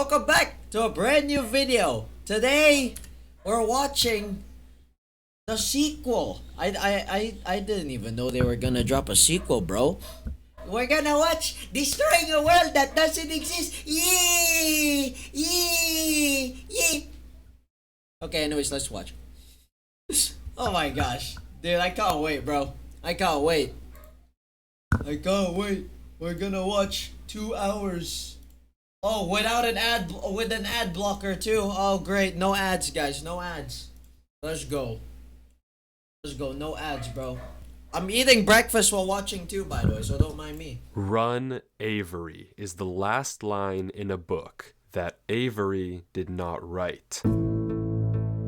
Welcome back to a brand new video. Today, we're watching the sequel. I didn't even know they were gonna drop a sequel, bro. We're gonna watch Destroying a World That Doesn't Exist. Yee! Yee! Yee! Okay, anyways, let's watch. Oh my gosh. Dude, I can't wait, bro. I can't wait. I can't wait. We're gonna watch 2 hours. Oh, without an ad, with an ad blocker too. Oh, great. No ads, guys. No ads. Let's go. Let's go. No ads, bro. I'm eating breakfast while watching too, by the way, so don't mind me. Run, Avery is the last line in a book that Avery did not write.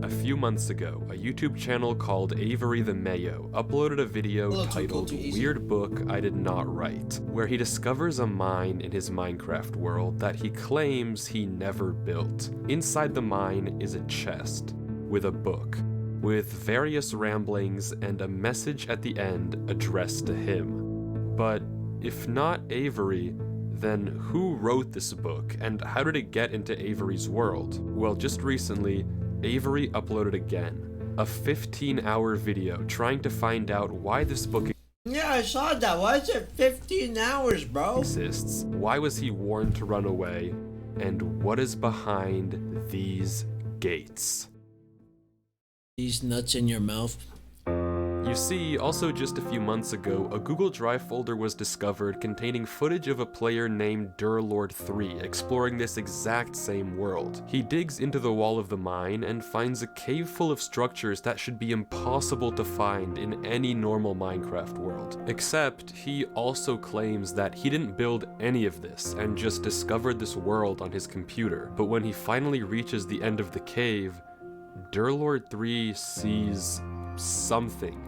A few months ago, a YouTube channel called Avery the Mayo uploaded a video titled Weird Book I Did Not Write, where he discovers a mine in his Minecraft world that he claims he never built. Inside the mine is a chest with a book, with various ramblings and a message at the end addressed to him. But if not Avery, then who wrote this book and how did it get into Avery's world? Well, just recently, Avery uploaded again, a 15-hour video trying to find out why this book Yeah, I saw that. Why is it 15 hours, bro? exists, why was he warned to run away, and what is behind these gates. These nuts in your mouth. You see, also just a few months ago, a Google Drive folder was discovered containing footage of a player named Durlord3 exploring this exact same world. He digs into the wall of the mine and finds a cave full of structures that should be impossible to find in any normal Minecraft world. Except, he also claims that he didn't build any of this and just discovered this world on his computer. But when he finally reaches the end of the cave, Durlord3 sees something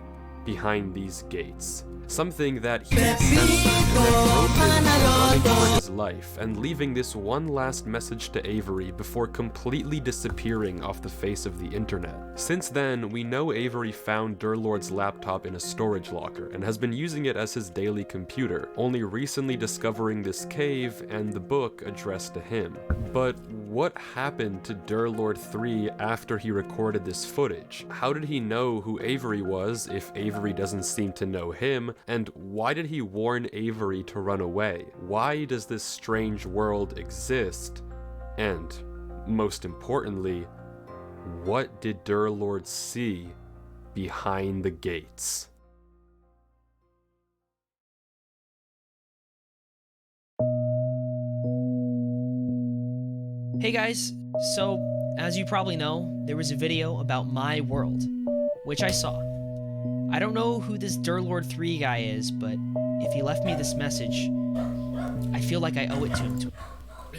behind these gates. Something that he senses and running for his life, and leaving this one last message to Avery before completely disappearing off the face of the internet. Since then, we know Avery found Durlord's laptop in a storage locker and has been using it as his daily computer, only recently discovering this cave and the book addressed to him. But what happened to Durlord3 after he recorded this footage? How did he know who Avery was if Avery doesn't seem to know him? And why did he warn Avery to run away? Why does this strange world exist? And, most importantly, what did Durlord see behind the gates? Hey guys, so as you probably know, there was a video about my world, which I saw. I don't know who this Durlord3 guy is, but if he left me this message, I feel like I owe it to him to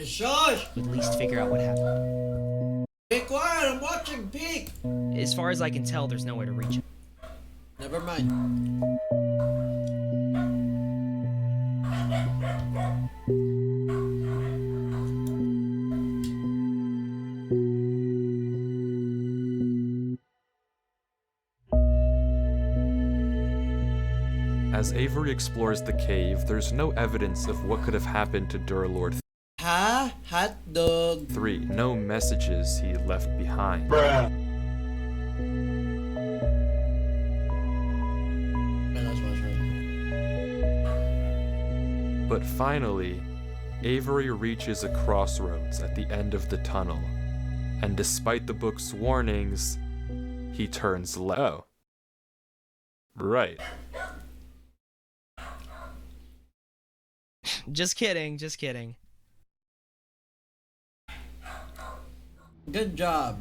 Shush! at least figure out what happened. Be quiet, I'm watching Peak! As far as I can tell, there's nowhere to reach him. Never mind. As Avery explores the cave, there's no evidence of what could have happened to Durlord3. Ha? Hot dog. No messages he left behind. But finally, Avery reaches a crossroads at the end of the tunnel, and despite the book's warnings, he turns left. Oh. Right. Just kidding, just kidding. Good job.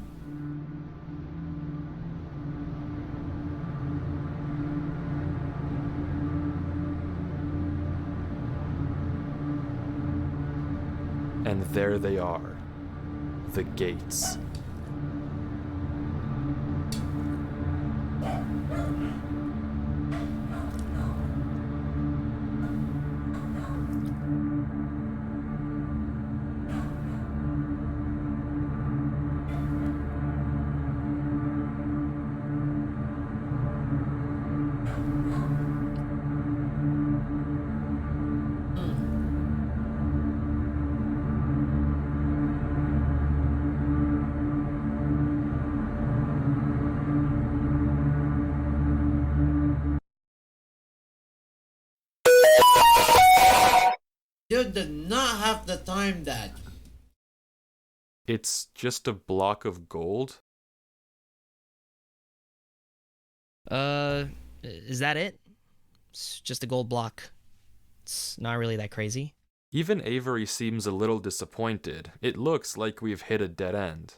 And there they are, the gates. You did not have to time that. It's just a block of gold? Is that it? It's just a gold block. It's not really that crazy. Even Avery seems a little disappointed. It looks like we've hit a dead end.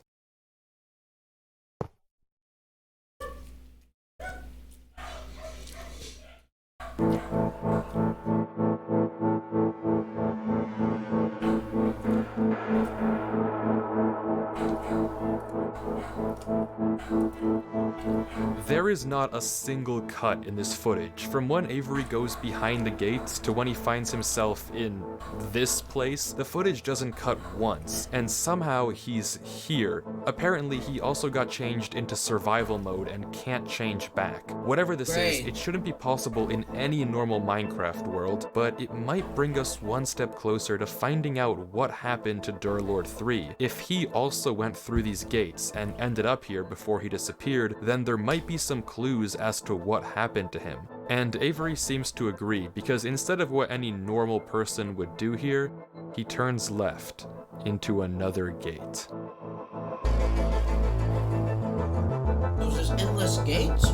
There is not a single cut in this footage, from when Avery goes behind the gates to when he finds himself in this place. The footage doesn't cut once, and somehow he's here. Apparently he also got changed into survival mode and can't change back. Whatever this is, it shouldn't be possible in any normal Minecraft world, but it might bring us one step closer to finding out what happened to Durlord 3. If he also went through these gates and ended up here before he disappeared, then there might be some clues as to what happened to him. And Avery seems to agree, because instead of what any normal person would do here, he turns left into another gate. Those just endless gates?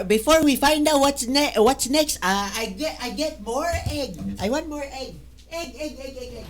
Before we find out what's next, I get more egg. I want more egg. Egg.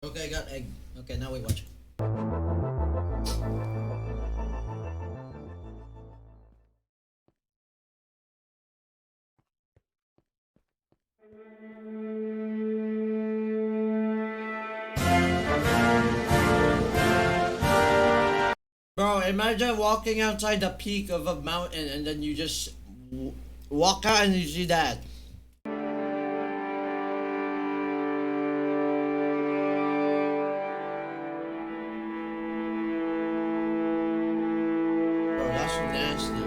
Okay, I got egg. Okay, now we watch. Bro, imagine walking outside the peak of a mountain and then you just walk out and you see that. Bro, that's nasty.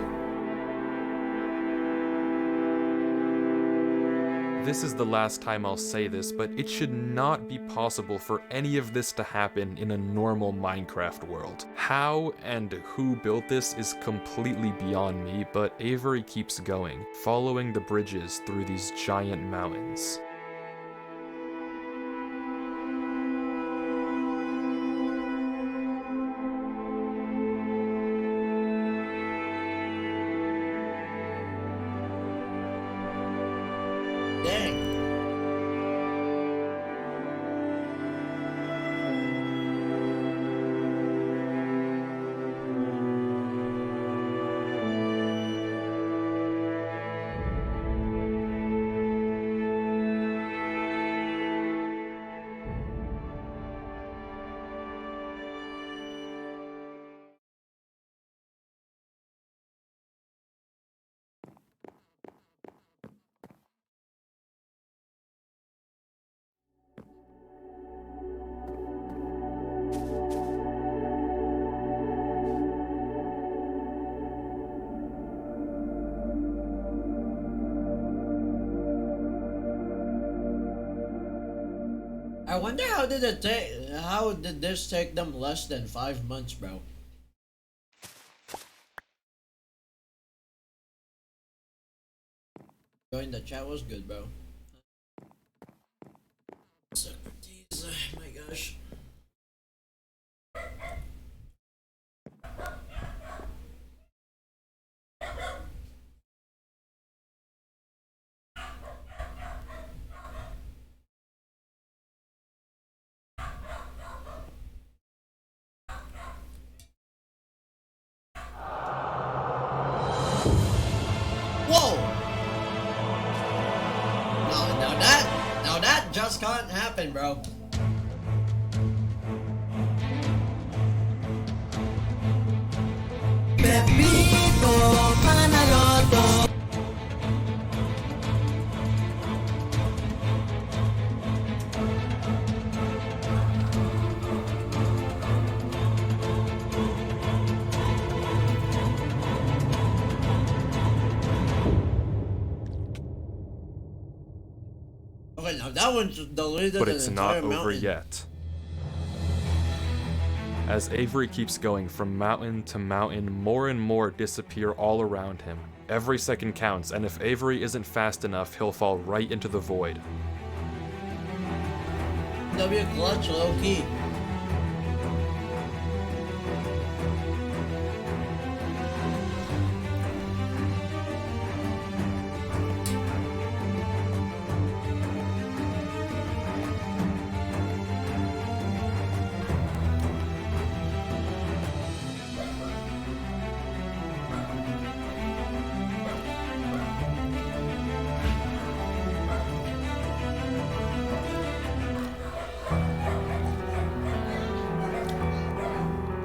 This is the last time I'll say this, but it should not be possible for any of this to happen in a normal Minecraft world. How and who built this is completely beyond me, but Avery keeps going, following the bridges through these giant mountains. Dang. I wonder how did this take them less than 5 months, bro? Join the chat was good, bro. Socrates, oh my gosh. What happened, bro? Pepito Manaloto. Okay, now that one's deleted. But it's not over mountain. yet. As Avery keeps going from mountain to mountain, more and more disappear all around him. Every second counts, and if Avery isn't fast enough, he'll fall right into the void. W clutch, low key.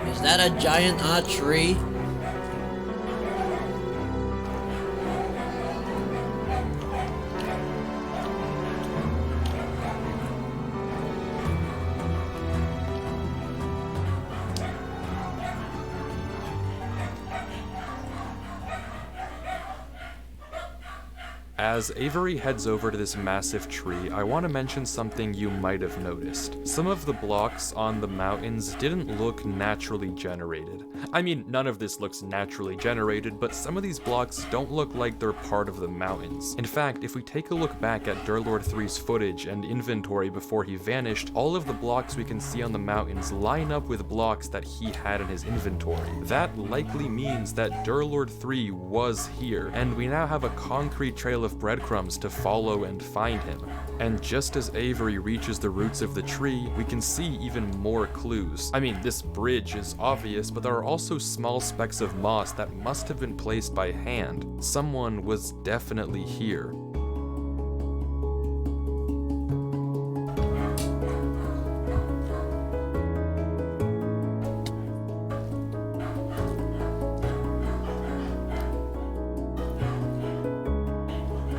Is that a giant tree? As Avery heads over to this massive tree, I want to mention something you might have noticed. Some of the blocks on the mountains didn't look naturally generated. I mean, none of this looks naturally generated, but some of these blocks don't look like they're part of the mountains. In fact, if we take a look back at Durlord 3's footage and inventory before he vanished, all of the blocks we can see on the mountains line up with blocks that he had in his inventory. That likely means that Durlord 3 was here, and we now have a concrete trail of breadcrumbs to follow and find him. And just as Avery reaches the roots of the tree, we can see even more clues. I mean, this bridge is obvious, but there are also small specks of moss that must have been placed by hand. Someone was definitely here.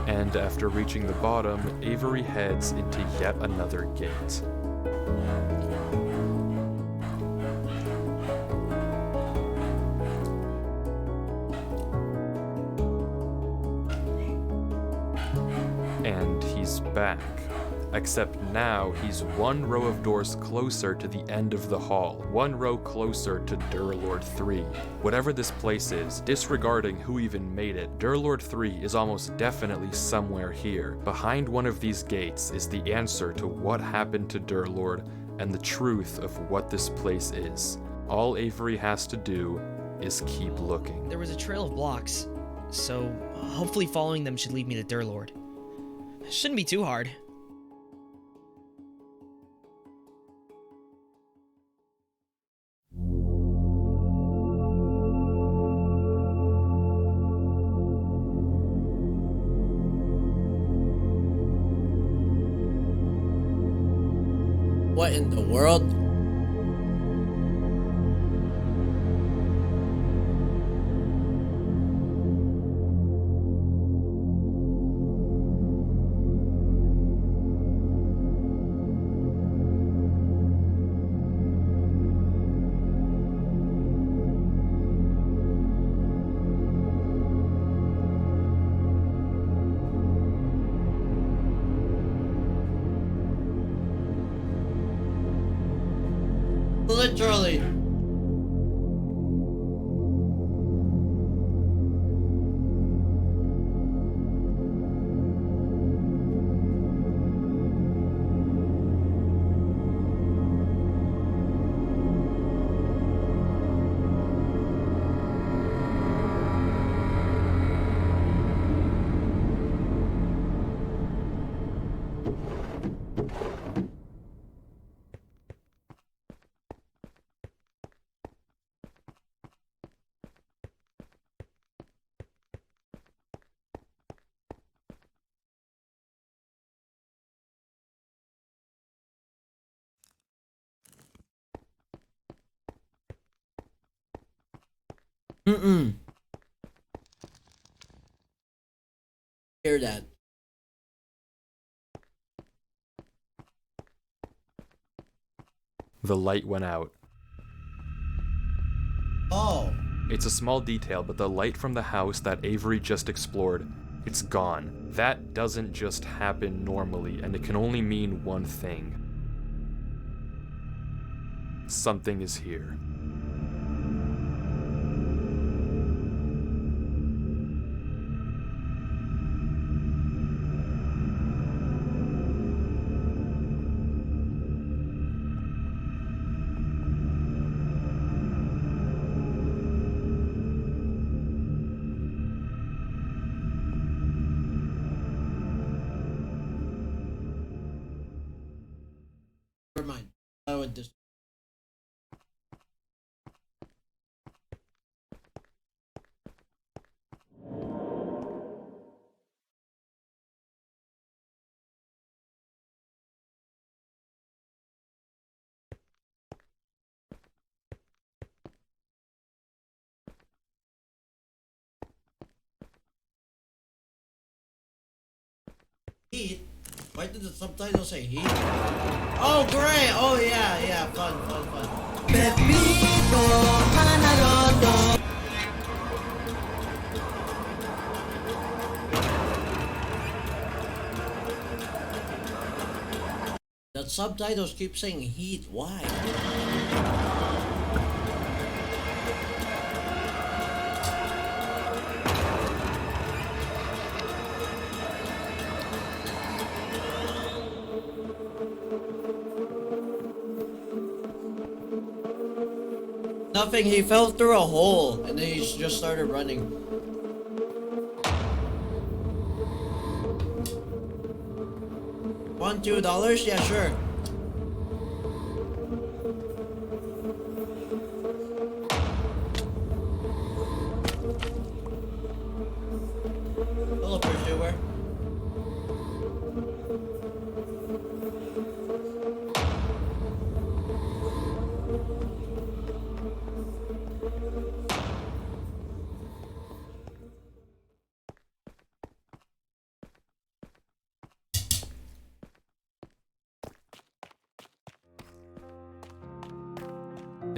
And after reaching the bottom, Avery heads into yet another gate. And he's back. Except now he's one row of doors closer to the end of the hall, one row closer to Durlord 3. Whatever this place is, disregarding who even made it, Durlord 3 is almost definitely somewhere here. Behind one of these gates is the answer to what happened to Durlord and the truth of what this place is. All Avery has to do is keep looking. There was a trail of blocks, so hopefully following them should lead me to Durlord. Shouldn't be too hard. What in the world? Literally. Mm-mm. Hear that. The light went out. Oh. It's a small detail, but the light from the house that Avery just explored, it's gone. That doesn't just happen normally, and it can only mean one thing. Something is here. Never mind. I would just. Heat? Why did the subtitle say heat? Oh, great! Oh, yeah, yeah. Fun, fun, fun. Pepito Manaloto. The subtitles keep saying heat. Why? Nothing. He fell through a hole and then he just started running. $2? Yeah, sure. Hello, pursuer.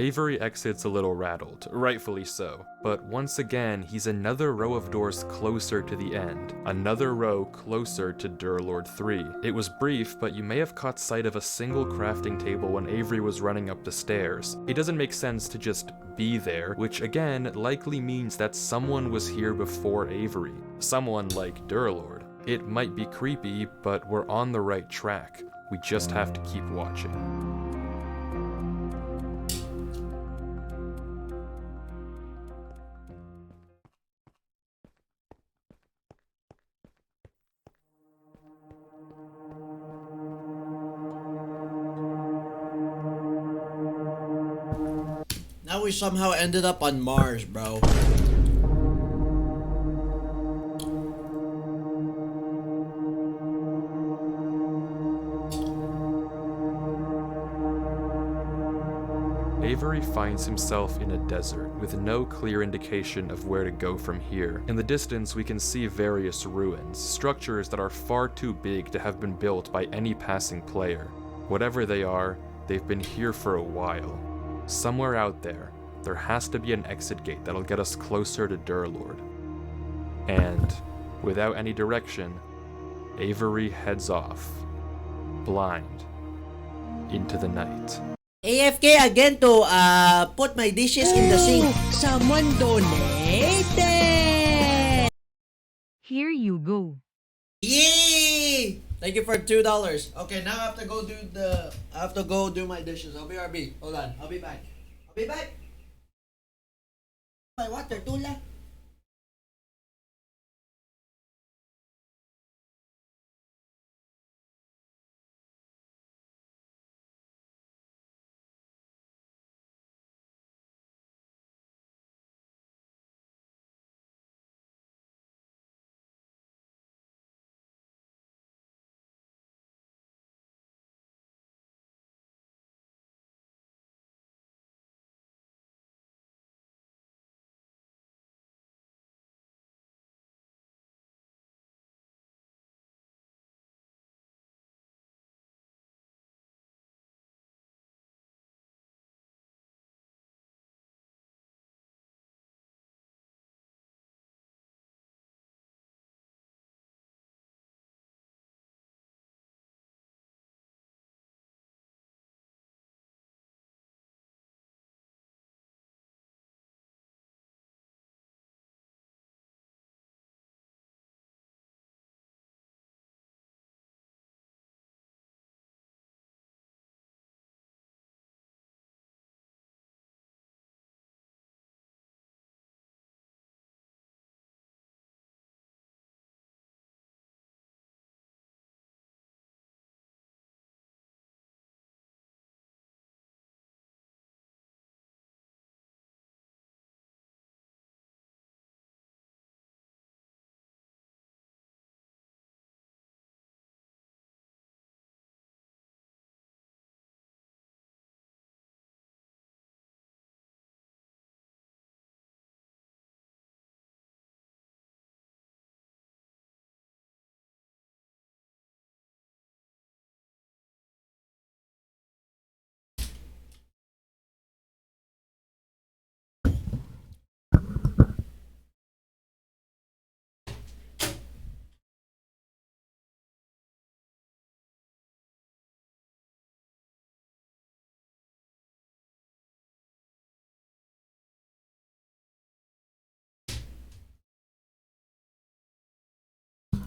Avery exits a little rattled, rightfully so, but once again he's another row of doors closer to the end, another row closer to Durlord 3. It was brief, but you may have caught sight of a single crafting table when Avery was running up the stairs. It doesn't make sense to just be there, which again likely means that someone was here before Avery, someone like Durlord. It might be creepy, but we're on the right track. We just have to keep watching. Now we somehow ended up on Mars, bro. Avery finds himself in a desert, with no clear indication of where to go from here. In the distance, we can see various ruins, structures that are far too big to have been built by any passing player. Whatever they are, they've been here for a while. Somewhere out there has to be an exit gate that'll get us closer to Durlord. And, without any direction, Avery heads off, blind, into the night. AFK again to put my dishes in the sink. Someone donated. Here you go. Yay! Thank you for $2. Okay, now I have to go do my dishes. I'll be RB. Hold on. I'll be back. My water, tula.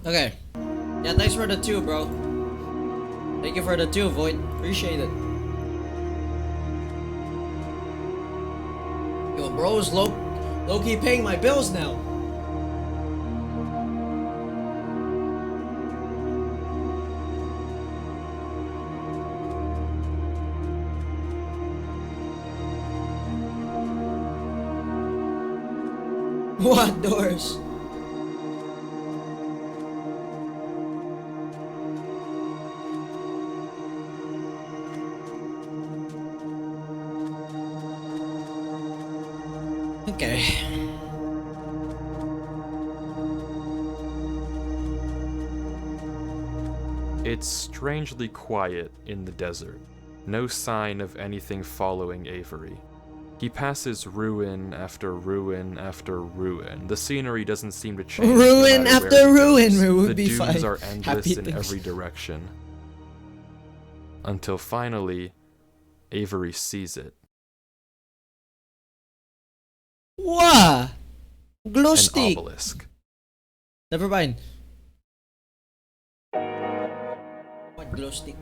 Okay. Yeah, thanks for the 2, bro. Thank you for the 2, Void. Appreciate it. Yo, bro's low-key paying my bills now. What doors? Okay. It's strangely quiet in the desert. No sign of anything following Avery. He passes ruin after ruin after ruin. The scenery doesn't seem to change. Ruin no matter after where he ruin, goes. we would The be dunes fine. are endless Happy in things. every direction. Until finally, Avery sees it. Wow! Glow An stick. obelisk. Never mind. What glow stick?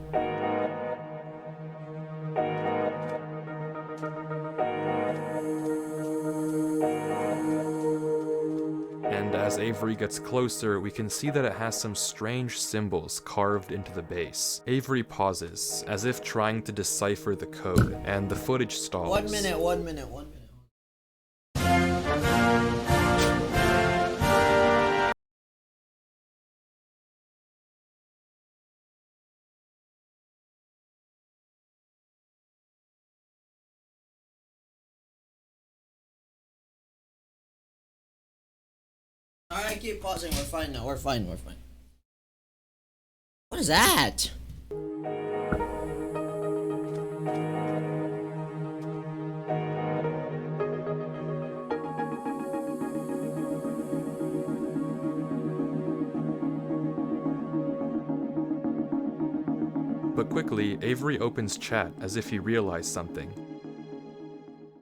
And as Avery gets closer, we can see that it has some strange symbols carved into the base. Avery pauses, as if trying to decipher the code, and the footage stalls. 1 minute, 1 minute, 1 minute. Alright, keep pausing. We're fine now. We're fine. We're fine. What is that? But quickly, Avery opens chat as if he realized something.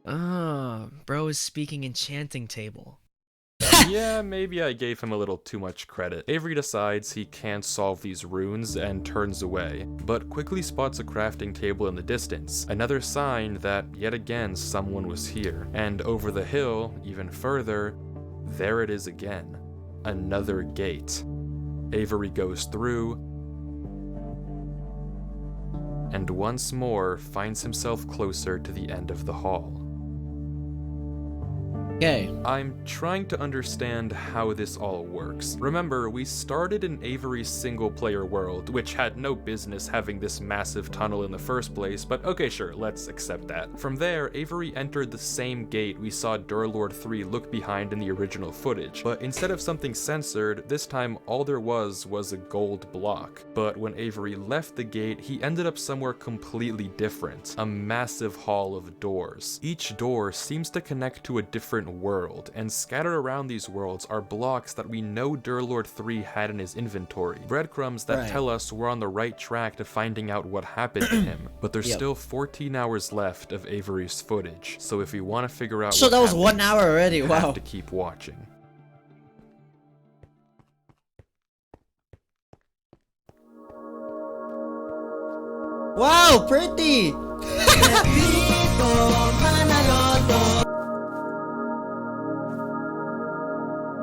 Ah, bro is speaking enchanting table. Yeah, maybe I gave him a little too much credit. Avery decides he can't solve these runes and turns away, but quickly spots a crafting table in the distance, another sign that yet again someone was here. And over the hill, even further, there it is again. Another gate. Avery goes through, and once more finds himself closer to the end of the hall. Okay. I'm trying to understand how this all works. Remember, we started in Avery's single-player world, which had no business having this massive tunnel in the first place, but okay, sure, let's accept that. From there, Avery entered the same gate we saw Durlord 3 look behind in the original footage, but instead of something censored, this time all there was a gold block. But when Avery left the gate, he ended up somewhere completely different, a massive hall of doors. Each door seems to connect to a different world, and scattered around these worlds are blocks that we know Durlord 3 had in his inventory. Breadcrumbs that Right. tell us we're on the right track to finding out what happened to him. But there's Yep. still 14 hours left of Avery's footage, so if we want to figure out So what that was happened, 1 hour already. we Wow. have to keep watching. Wow, pretty.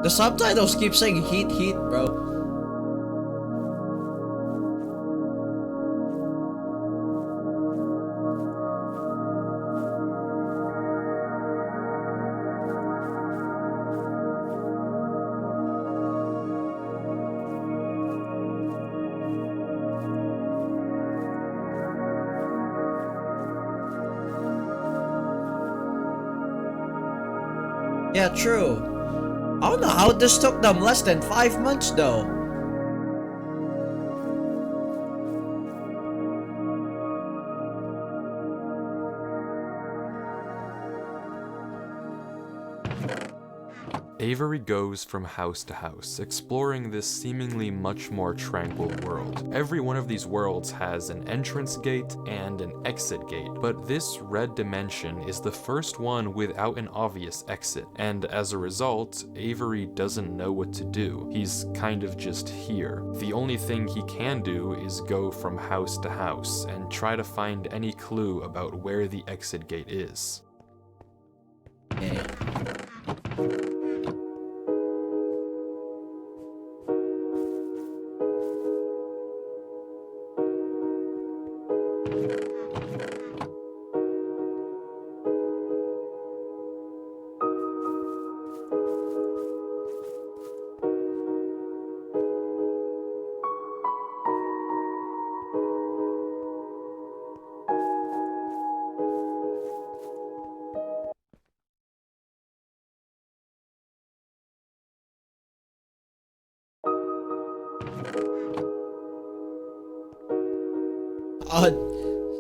The subtitles keep saying heat, heat, bro. Yeah, true. I don't know how this took them less than 5 months though. Avery goes from house to house, exploring this seemingly much more tranquil world. Every one of these worlds has an entrance gate and an exit gate, but this red dimension is the first one without an obvious exit, and as a result, Avery doesn't know what to do. He's kind of just here. The only thing he can do is go from house to house and try to find any clue about where the exit gate is. Okay.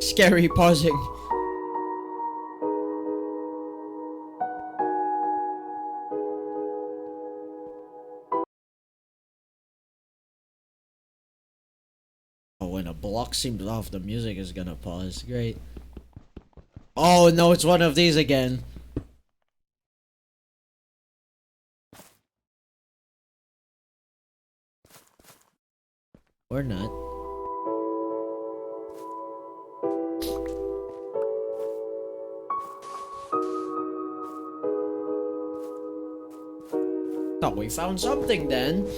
Scary pausing. Oh, when a block seems off, the music is gonna pause. Great. Oh no, it's one of these again. Or not. Thought we found something then.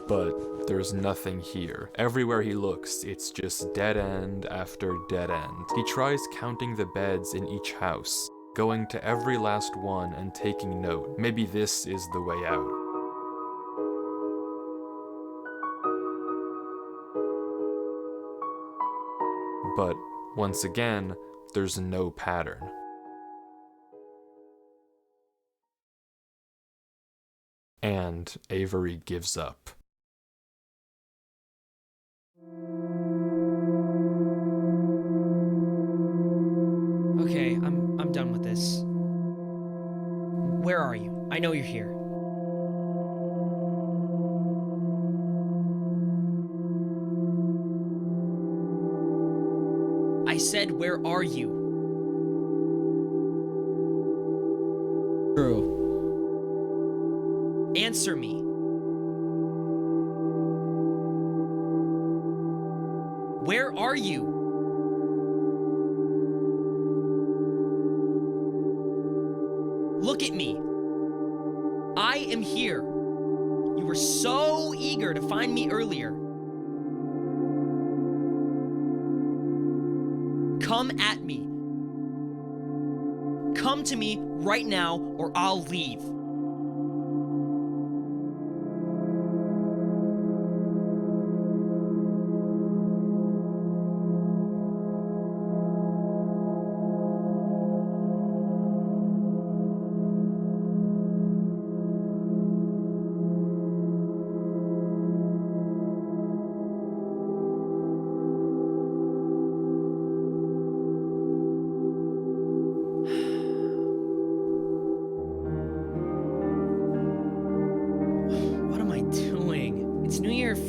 But there's nothing here. Everywhere he looks, it's just dead end after dead end. He tries counting the beds in each house, going to every last one and taking note. Maybe this is the way out. But once again, there's no pattern. And Avery gives up. Okay, I'm done with this. Where are you? I know you're here. I said, where are you? True. Answer me. Where are you? Look at me. I am here. You were so eager to find me earlier. Come at me. Come to me right now or I'll leave.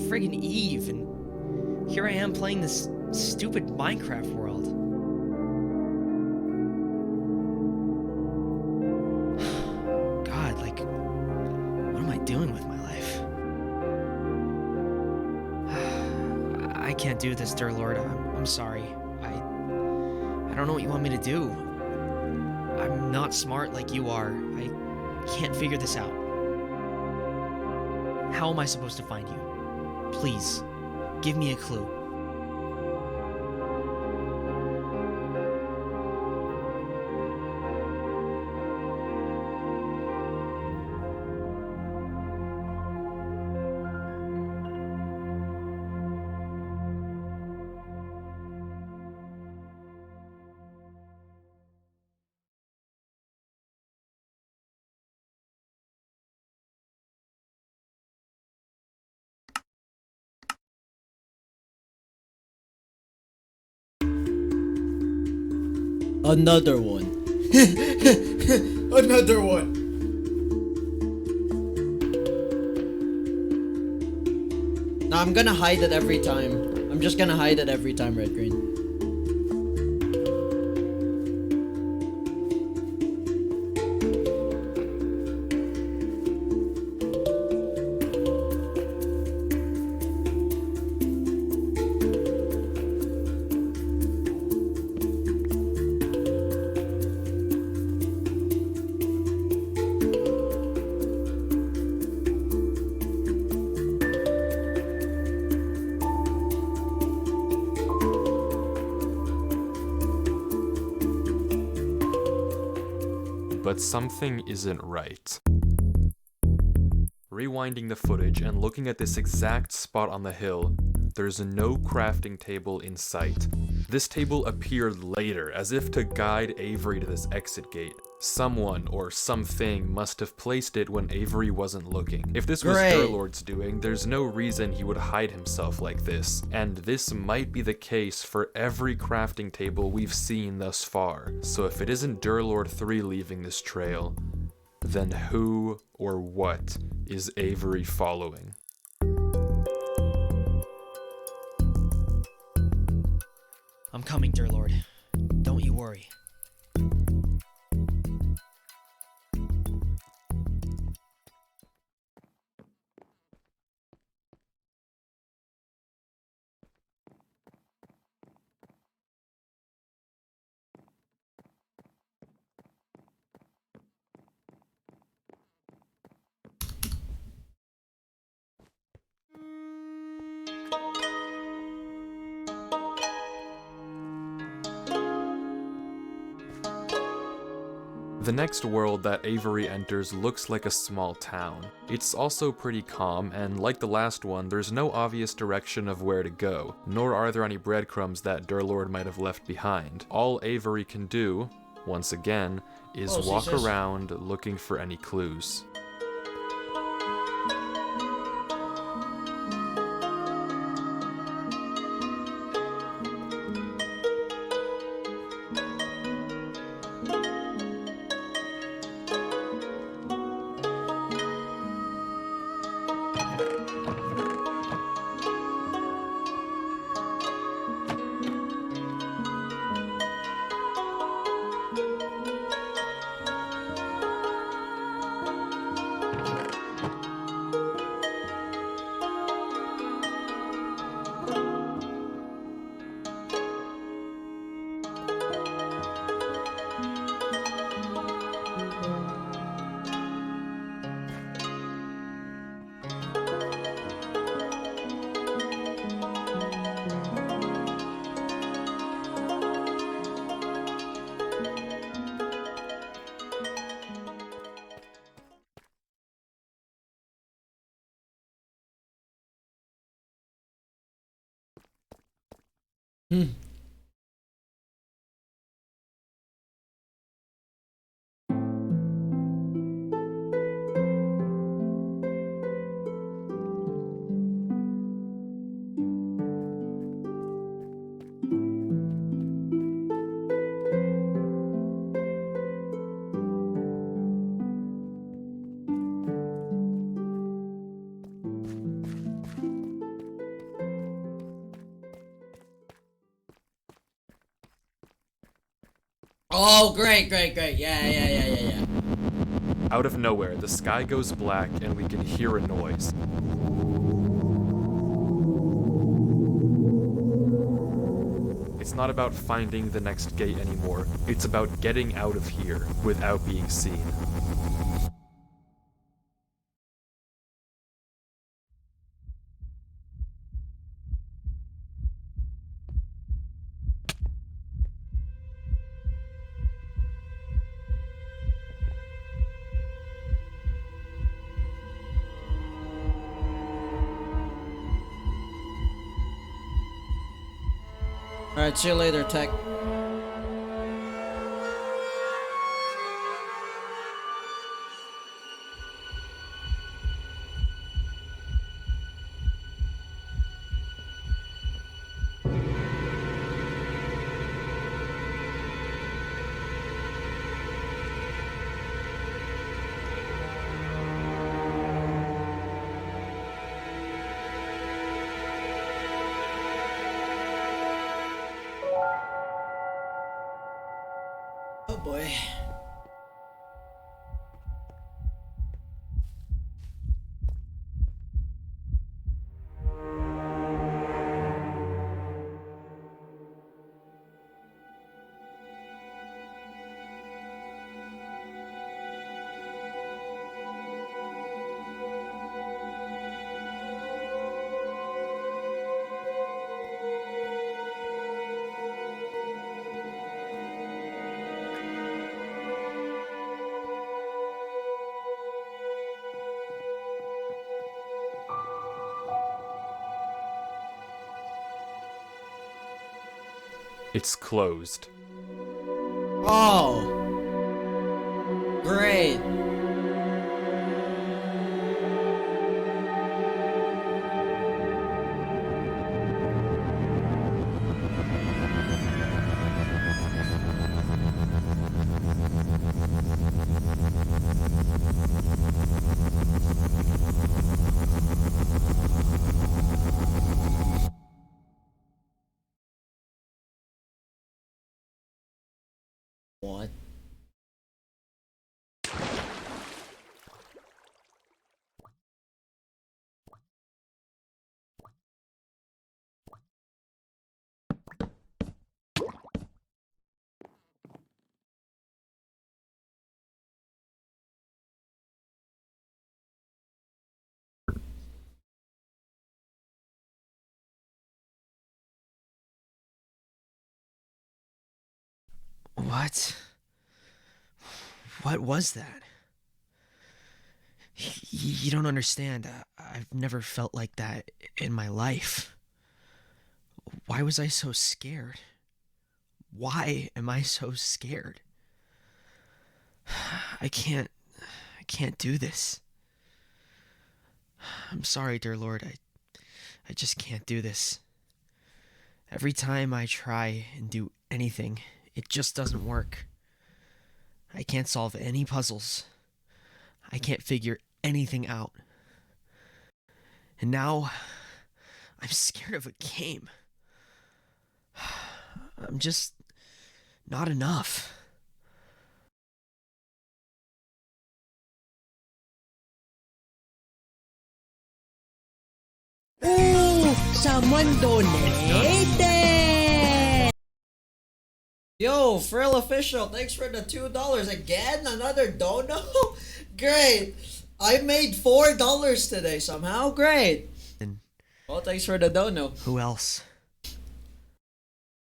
Friggin' Eve, and here I am playing this stupid Minecraft world. God, like, what am I doing with my life? I can't do this, dear Lord. I'm sorry. I don't know what you want me to do. I'm not smart like you are. I can't figure this out. How am I supposed to find you? Please, give me a clue. Another one. Another one. No, I'm gonna hide it every time. I'm just gonna hide it every time, red green. But something isn't right. Rewinding the footage and looking at this exact spot on the hill, there's no crafting table in sight. This table appeared later, as if to guide Avery to this exit gate. Someone or something must have placed it when Avery wasn't looking. If this was Great. Durlord's doing, there's no reason he would hide himself like this, and this might be the case for every crafting table we've seen thus far. So if it isn't Durlord 3 leaving this trail, then who or what is Avery following? I'm coming, dear Lord. Don't you worry. The next world that Avery enters looks like a small town. It's also pretty calm, and like the last one, there's no obvious direction of where to go, nor are there any breadcrumbs that Durlord might have left behind. All Avery can do, once again, is Oh, walk Jesus. around looking for any clues. Oh, great. Yeah. Out of nowhere, the sky goes black and we can hear a noise. It's not about finding the next gate anymore. It's about getting out of here without being seen. Alright, see you later, Tech. boy. It's closed. Oh, great. What? What? What was that? You don't understand. I've never felt like that in my life. Why was I so scared? Why am I so scared? I can't do this. I'm sorry, dear Lord. I just can't do this. Every time I try and do anything, it just doesn't work. I can't solve any puzzles. I can't figure anything out. And now, I'm scared of a game. I'm just not enough. Ooh, someone donated. Yo, Frill Official, thanks for the $2 again. Another dono. Great. I made $4 today somehow. Great. And Well, thanks for the dono. who else?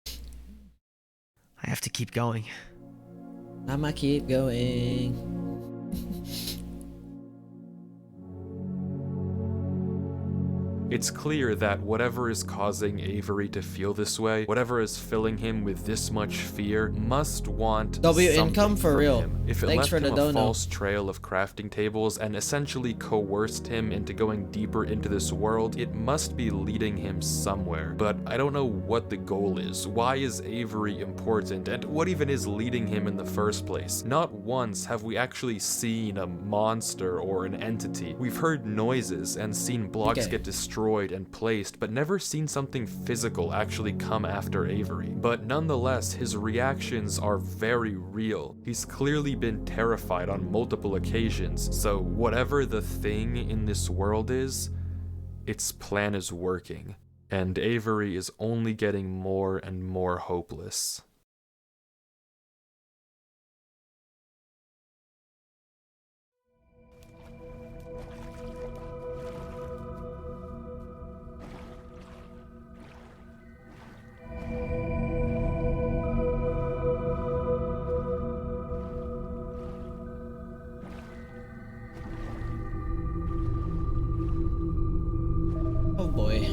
I have to keep going. I'ma keep going. It's clear that whatever is causing Avery to feel this way, whatever is filling him with this much fear, must want W something income for from real. him. If it Thanks left for the him a dono. false trail of crafting tables and essentially coerced him into going deeper into this world, it must be leading him somewhere. But I don't know what the goal is. Why is Avery important? And what even is leading him in the first place? Not once have we actually seen a monster or an entity. We've heard noises and seen blocks Okay. get destroyed and placed, but never seen something physical actually come after Avery. But nonetheless, his reactions are very real. He's clearly been terrified on multiple occasions, so whatever the thing in this world is, its plan is working, and Avery is only getting more and more hopeless. Oh boy.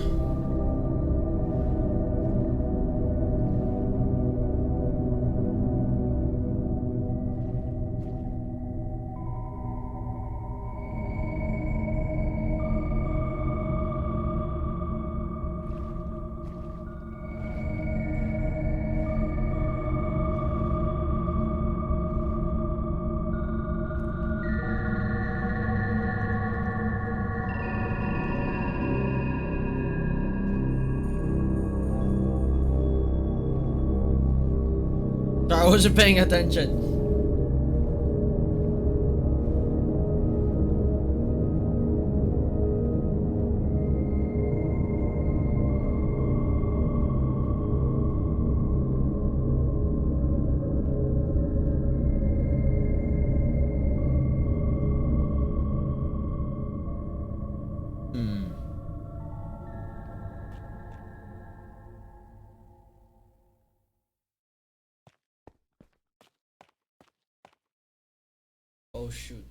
Sorry, I wasn't paying attention. Oh shoot.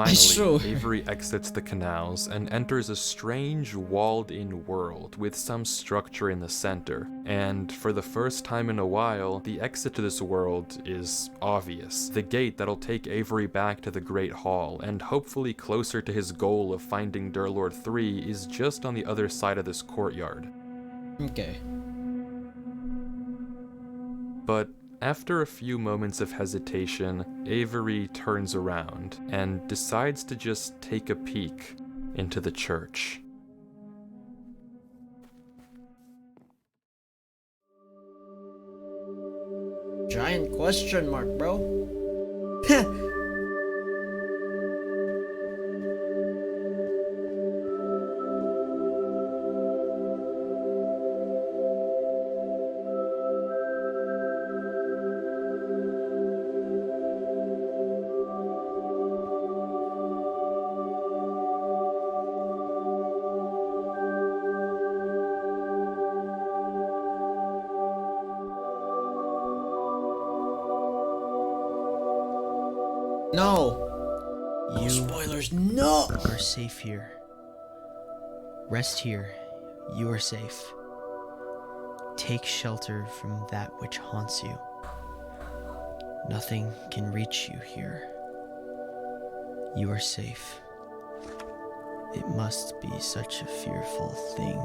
It's true. Finally, Avery exits the canals and enters a strange walled-in world with some structure in the center. And for the first time in a while, the exit to this world is obvious. The gate that'll take Avery back to the Great Hall, and hopefully closer to his goal of finding Durlord 3, is just on the other side of this courtyard. Okay. But after a few moments of hesitation, Avery turns around and decides to just take a peek into the church. Giant question mark, bro. No. No You spoilers. No. are safe here. Rest here. You are safe. Take shelter from that which haunts you. Nothing can reach you here. You are safe. It must be such a fearful thing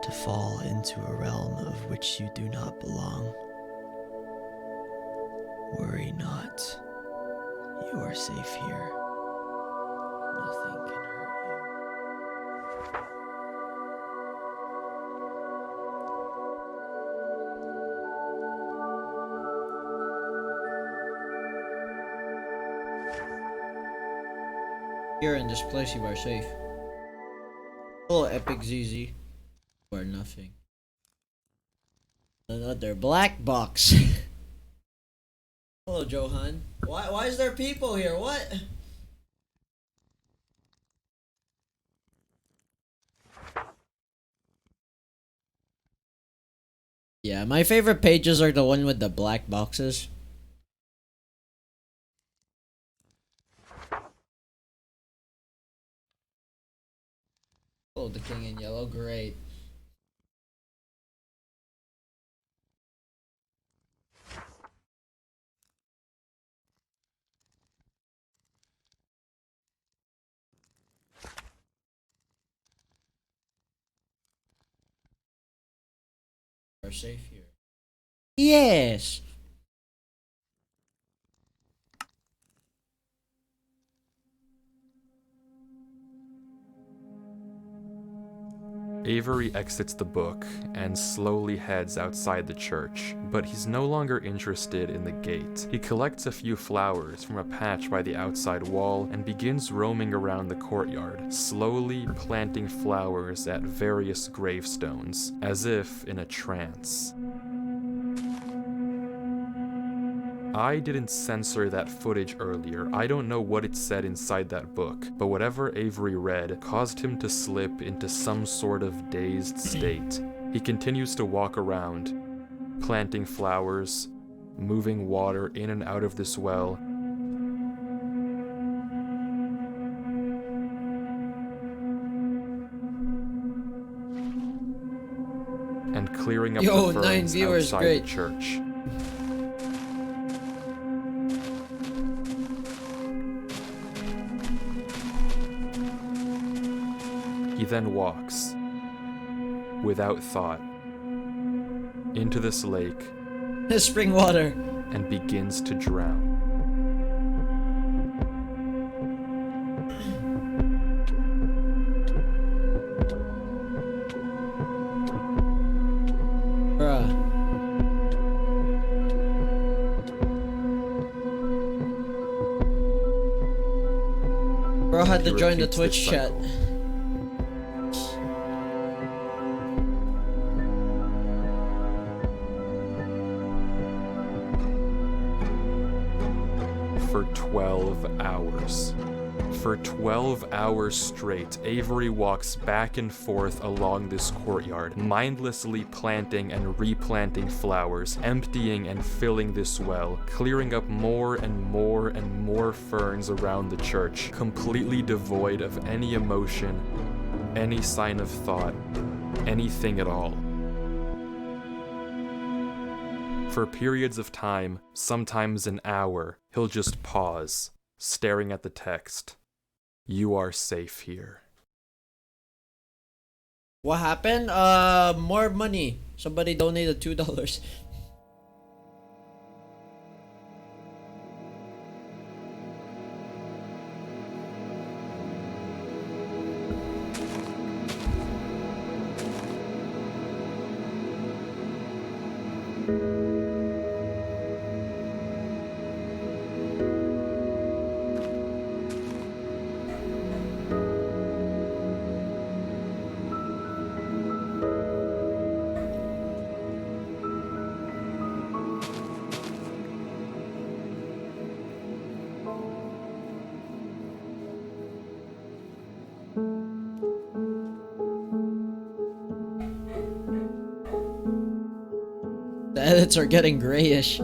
to fall into a realm of which you do not belong. Worry not. You are safe here. Nothing can hurt you. Here in this place, you are safe. Oh, Epic ZZ. You are nothing. Another black box. Hello, Johan. Why is there people here? What? Yeah, my favorite pages are the one with the black boxes. Oh, the king in yellow, great. Are safe here. Yes. Avery exits the book and slowly heads outside the church, but he's no longer interested in the gate. He collects a few flowers from a patch by the outside wall and begins roaming around the courtyard, slowly planting flowers at various gravestones, as if in a trance. I didn't censor that footage earlier. I don't know what it said inside that book, but whatever Avery read caused him to slip into some sort of dazed state. He continues to walk around, planting flowers, moving water in and out of this well, and clearing up Yo, the 9 ferns viewers, outside great. the church. He then walks, without thought, into this lake Spring water. and begins to drown. Bruh. Bro had to He join the repeats Twitch this chat. cycle. For 12 hours. For 12 hours straight, Avery walks back and forth along this courtyard, mindlessly planting and replanting flowers, emptying and filling this well, clearing up more and more and more ferns around the church, completely devoid of any emotion, any sign of thought, anything at all. For periods of time, sometimes an hour, he'll just pause, staring at the text. You are safe here. What happened? More money. Somebody donated $2. The edits are getting grayish.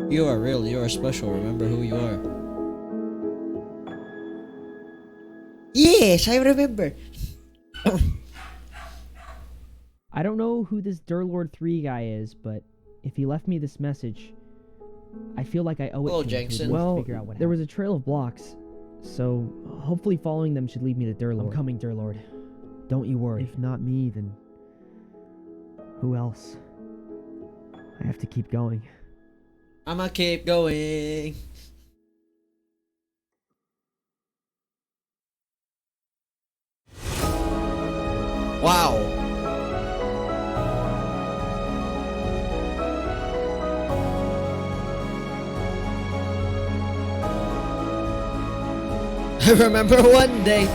You are real, you are special, remember who you are. Yes, I remember. I don't know who this Durlord 3 guy is, but if he left me this message, I feel like I owe it Hello, to him to at Jensen. least Well, figure out what there was happened. a trail of blocks, so hopefully following them should lead me to Durlord. I'm coming, Durlord. Don't you worry. If not me, then who else? I have to keep going. I'ma keep going. Wow. I remember one day.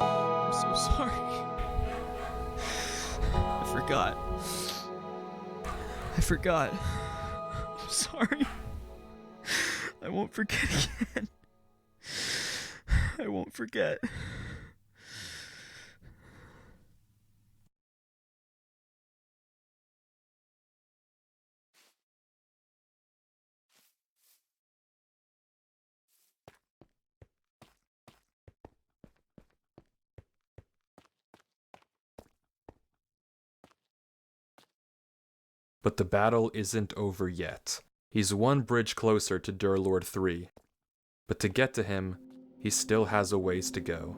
I'm so sorry. I forgot. I'm sorry. I won't forget again. I won't forget. But the battle isn't over yet. He's one bridge closer to Durlord 3. But to get to him, he still has a ways to go.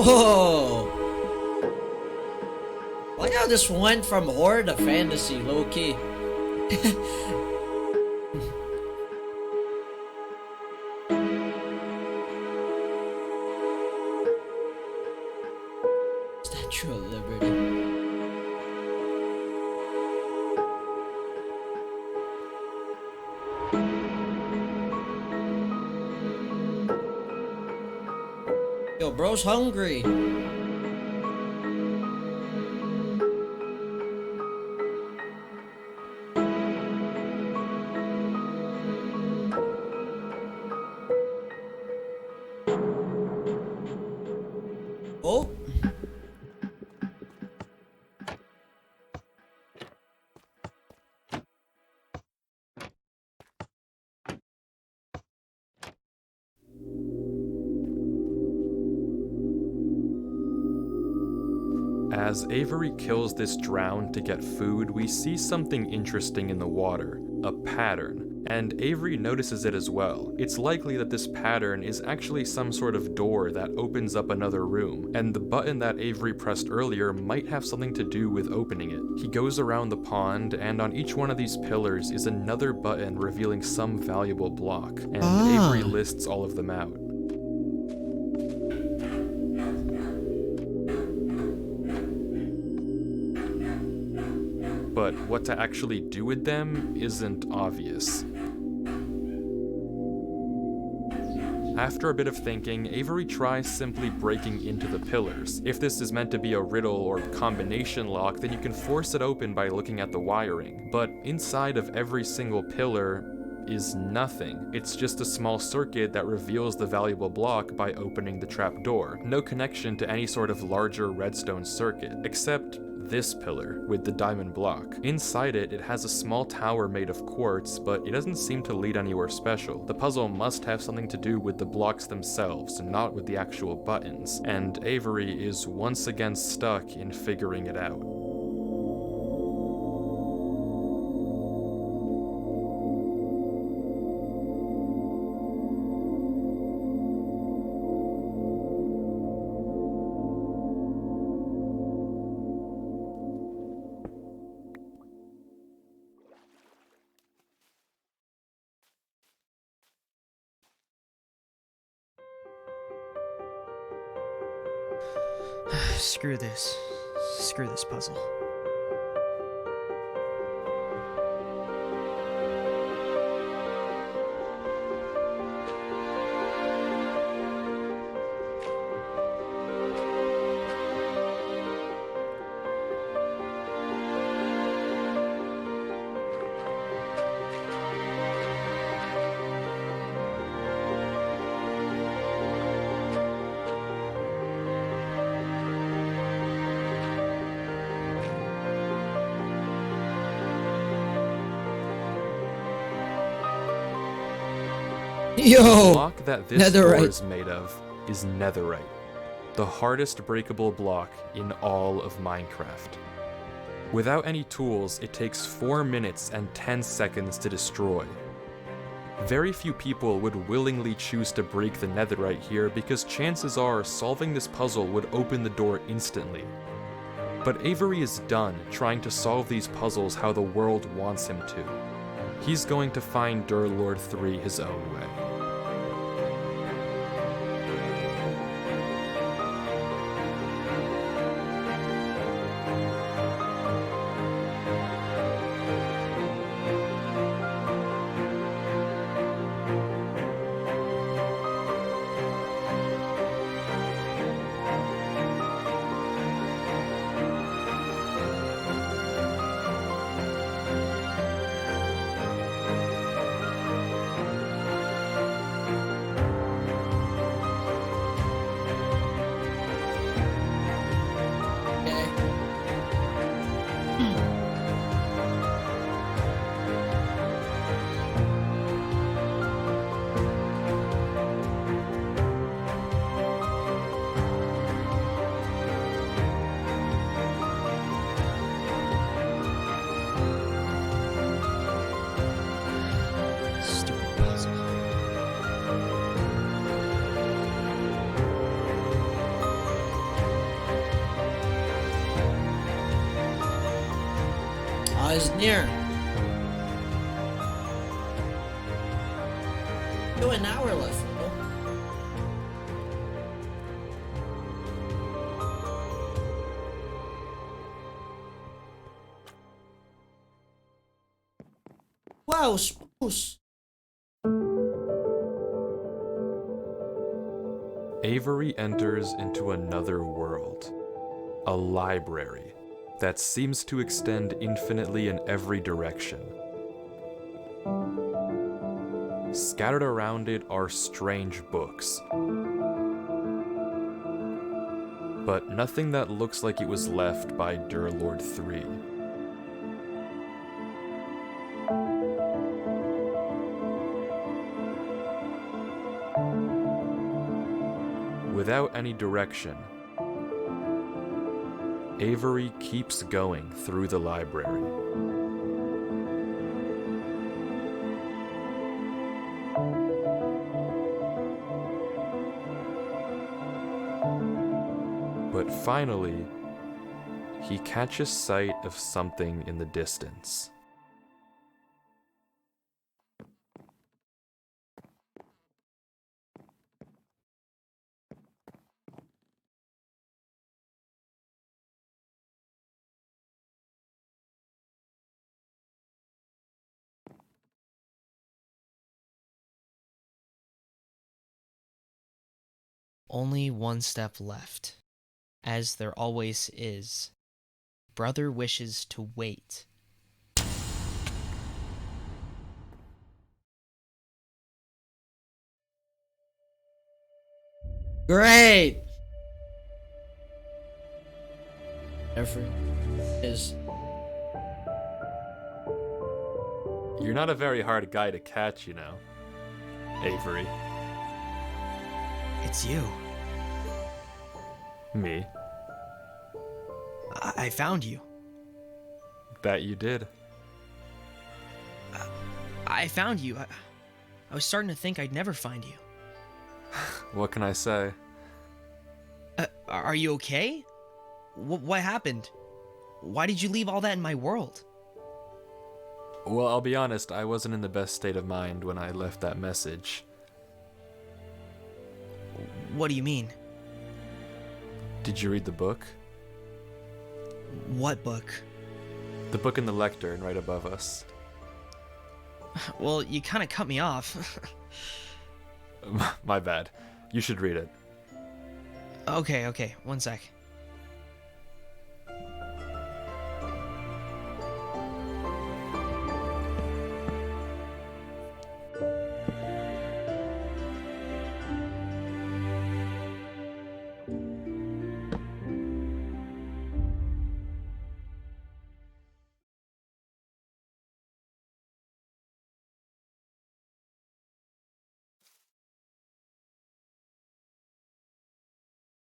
Whoa! Like how this went from horror to fantasy, low key. Statue of Liberty. Yo, bro's hungry. Oh. As Avery kills this drown to get food, we see something interesting in the water, a pattern, and Avery notices it as well. It's likely that this pattern is actually some sort of door that opens up another room, and the button that Avery pressed earlier might have something to do with opening it. He goes around the pond, and on each one of these pillars is another button revealing some valuable block, and Avery lists all of them out. But what to actually do with them isn't obvious. After a bit of thinking, Avery tries simply breaking into the pillars. If this is meant to be a riddle or combination lock, then you can force it open by looking at the wiring. But inside of every single pillar is nothing. It's just a small circuit that reveals the valuable block by opening the trapdoor. No connection to any sort of larger redstone circuit, except this pillar with the diamond block. Inside it, it has a small tower made of quartz, but it doesn't seem to lead anywhere special. The puzzle must have something to do with the blocks themselves, not with the actual buttons, and Avery is once again stuck in figuring it out. Screw this. Screw this puzzle. The block that this door netherite. is made of is netherite, the hardest breakable block in all of Minecraft. Without any tools, it takes 4 minutes and 10 seconds to destroy. Very few people would willingly choose to break the netherite here because chances are solving this puzzle would open the door instantly. But Avery is done trying to solve these puzzles how the world wants him to. He's going to find Durlord 3 his own way. is near. Still an hour left, bro. Wow, spruce. Avery enters into another world. A library that seems to extend infinitely in every direction. Scattered around it are strange books, but nothing that looks like it was left by Durlord III. Without any direction, Avery keeps going through the library. But finally, he catches sight of something in the distance. Only one step left. As there always is. Brother wishes to wait. Great. Effort is. You're not a very hard guy to catch, you know, Avery. It's you. Me. I found you. That you did. I found you. I was starting to think I'd never find you. What can I say? Are you okay? What happened? Why did you leave all that in my world? Well, I'll be honest, I wasn't in the best state of mind when I left that message. What do you mean? Did you read the book? What book? The book in the lectern right above us. Well, you kind of cut me off. My bad. You should read it. Okay, one sec.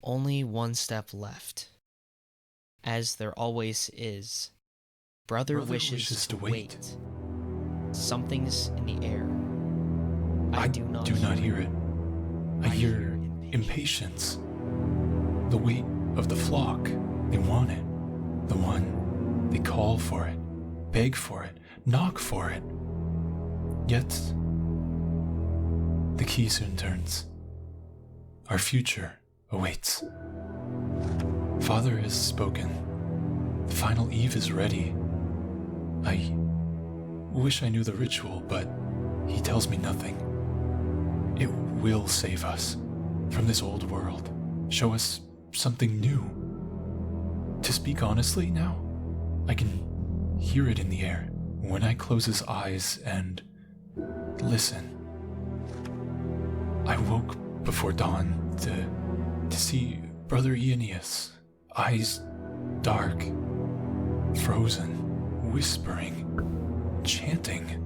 Only one step left. As there always is. Brother wishes to wait. Something's in the air. I do not hear it. I hear impatience. The weight of the flock. They want it. The one. They call for it. Beg for it. Knock for it. Yet, the key soon turns. Our future awaits. Father has spoken. The final eve is ready. I wish I knew the ritual, but he tells me nothing. It will save us from this old world, show us something new. To speak honestly now, I can hear it in the air when I close his eyes and listen. I woke before dawn to see Brother Aeneas, eyes dark, frozen, whispering, chanting,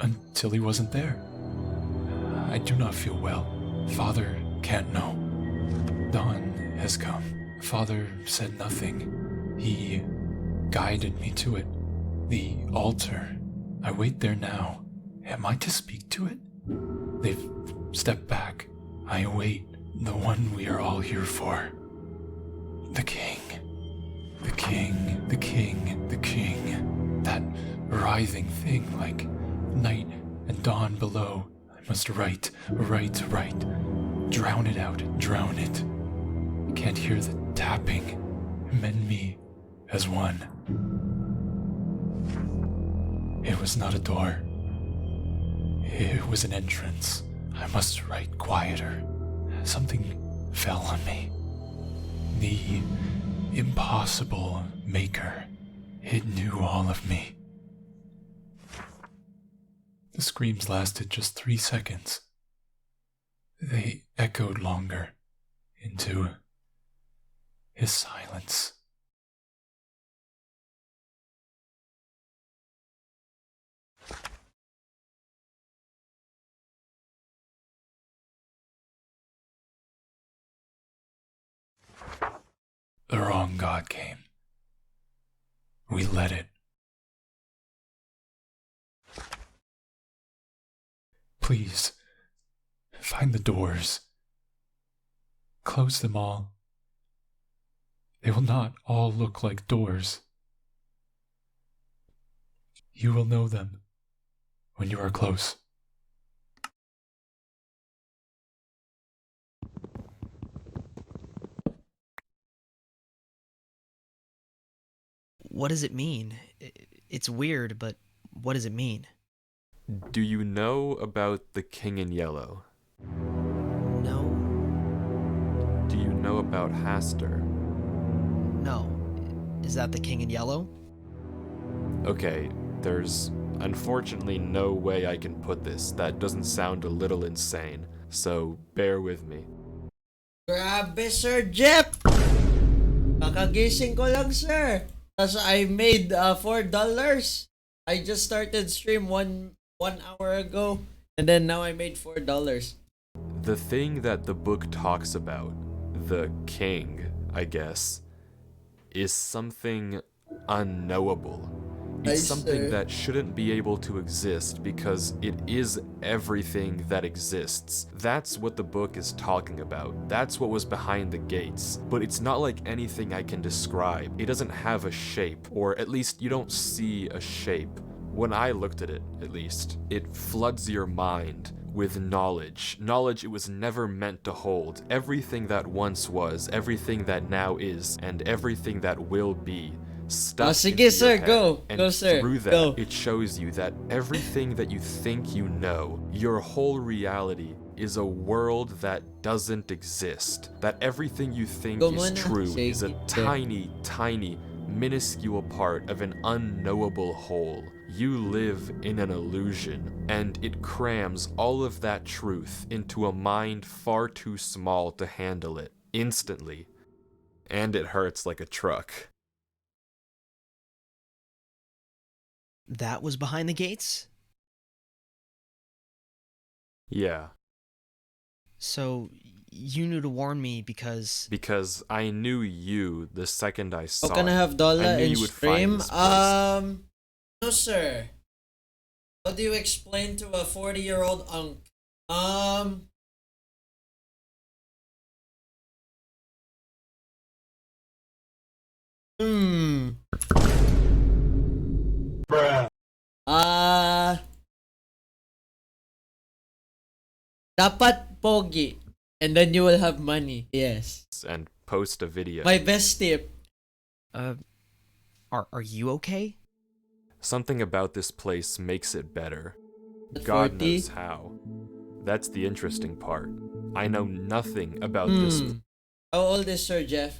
until he wasn't there. I do not feel well. Father can't know. Dawn has come. Father said nothing. He guided me to it. The altar. I wait there now. Am I to speak to it? They've stepped back. I await the one we are all here for. The king. The king. The king. The king. writhing thing like night and dawn below. I must write. Drown it out, drown it. I can't hear the tapping. Mend me as one. It was not a door. It was an entrance. I must write quieter. Something fell on me. The impossible maker. It knew all of me. The screams lasted just 3 seconds. They echoed longer into his silence. The wrong God came. We let it. Please, find the doors. Close them all. They will not all look like doors. You will know them when you are close. What does it mean? It's weird, but what does it mean? Do you know about the King in Yellow? No. Do you know about Haster? No. Is that the King in Yellow? Okay, there's unfortunately no way I can put this that doesn't sound a little insane, so bear with me. Grabe, Sir Jeff! Kakagising ko lang, sir. Tapos I made $4. I just started stream one hour ago. And then now I made $4. The thing that the book talks about, the king, I guess, is something unknowable. It's something that shouldn't be able to exist because it is everything that exists. That's what the book is talking about. That's what was behind the gates. But it's not like anything I can describe. It doesn't have a shape, or at least you don't see a shape. When I looked at it, at least, it floods your mind with knowledge. Knowledge it was never meant to hold. Everything that once was, everything that now is, and everything that will be. Stuck sige, into sir, your head. go. And Go, sir, through that, go. it shows you that everything that you think you know, your whole reality, is a world that doesn't exist. That everything you think Go is muna. true is a Sige. tiny, tiny, minuscule part of an unknowable whole. You live in an illusion, and it crams all of that truth into a mind far too small to handle it instantly. And it hurts like a truck. That was behind the gates? Yeah, So, you knew to warn me because... because I knew you the second I saw How can I it. have dollar I knew in you would find stream? this place. No, sir. How do you explain to a 40-year-old unk? Dapat pogi. And then you will have money. Yes. And post a video. My best tip. Are you okay? Something about this place makes it better. At God 40? knows how. That's the interesting part. I know nothing about this How old is Sir Jeff?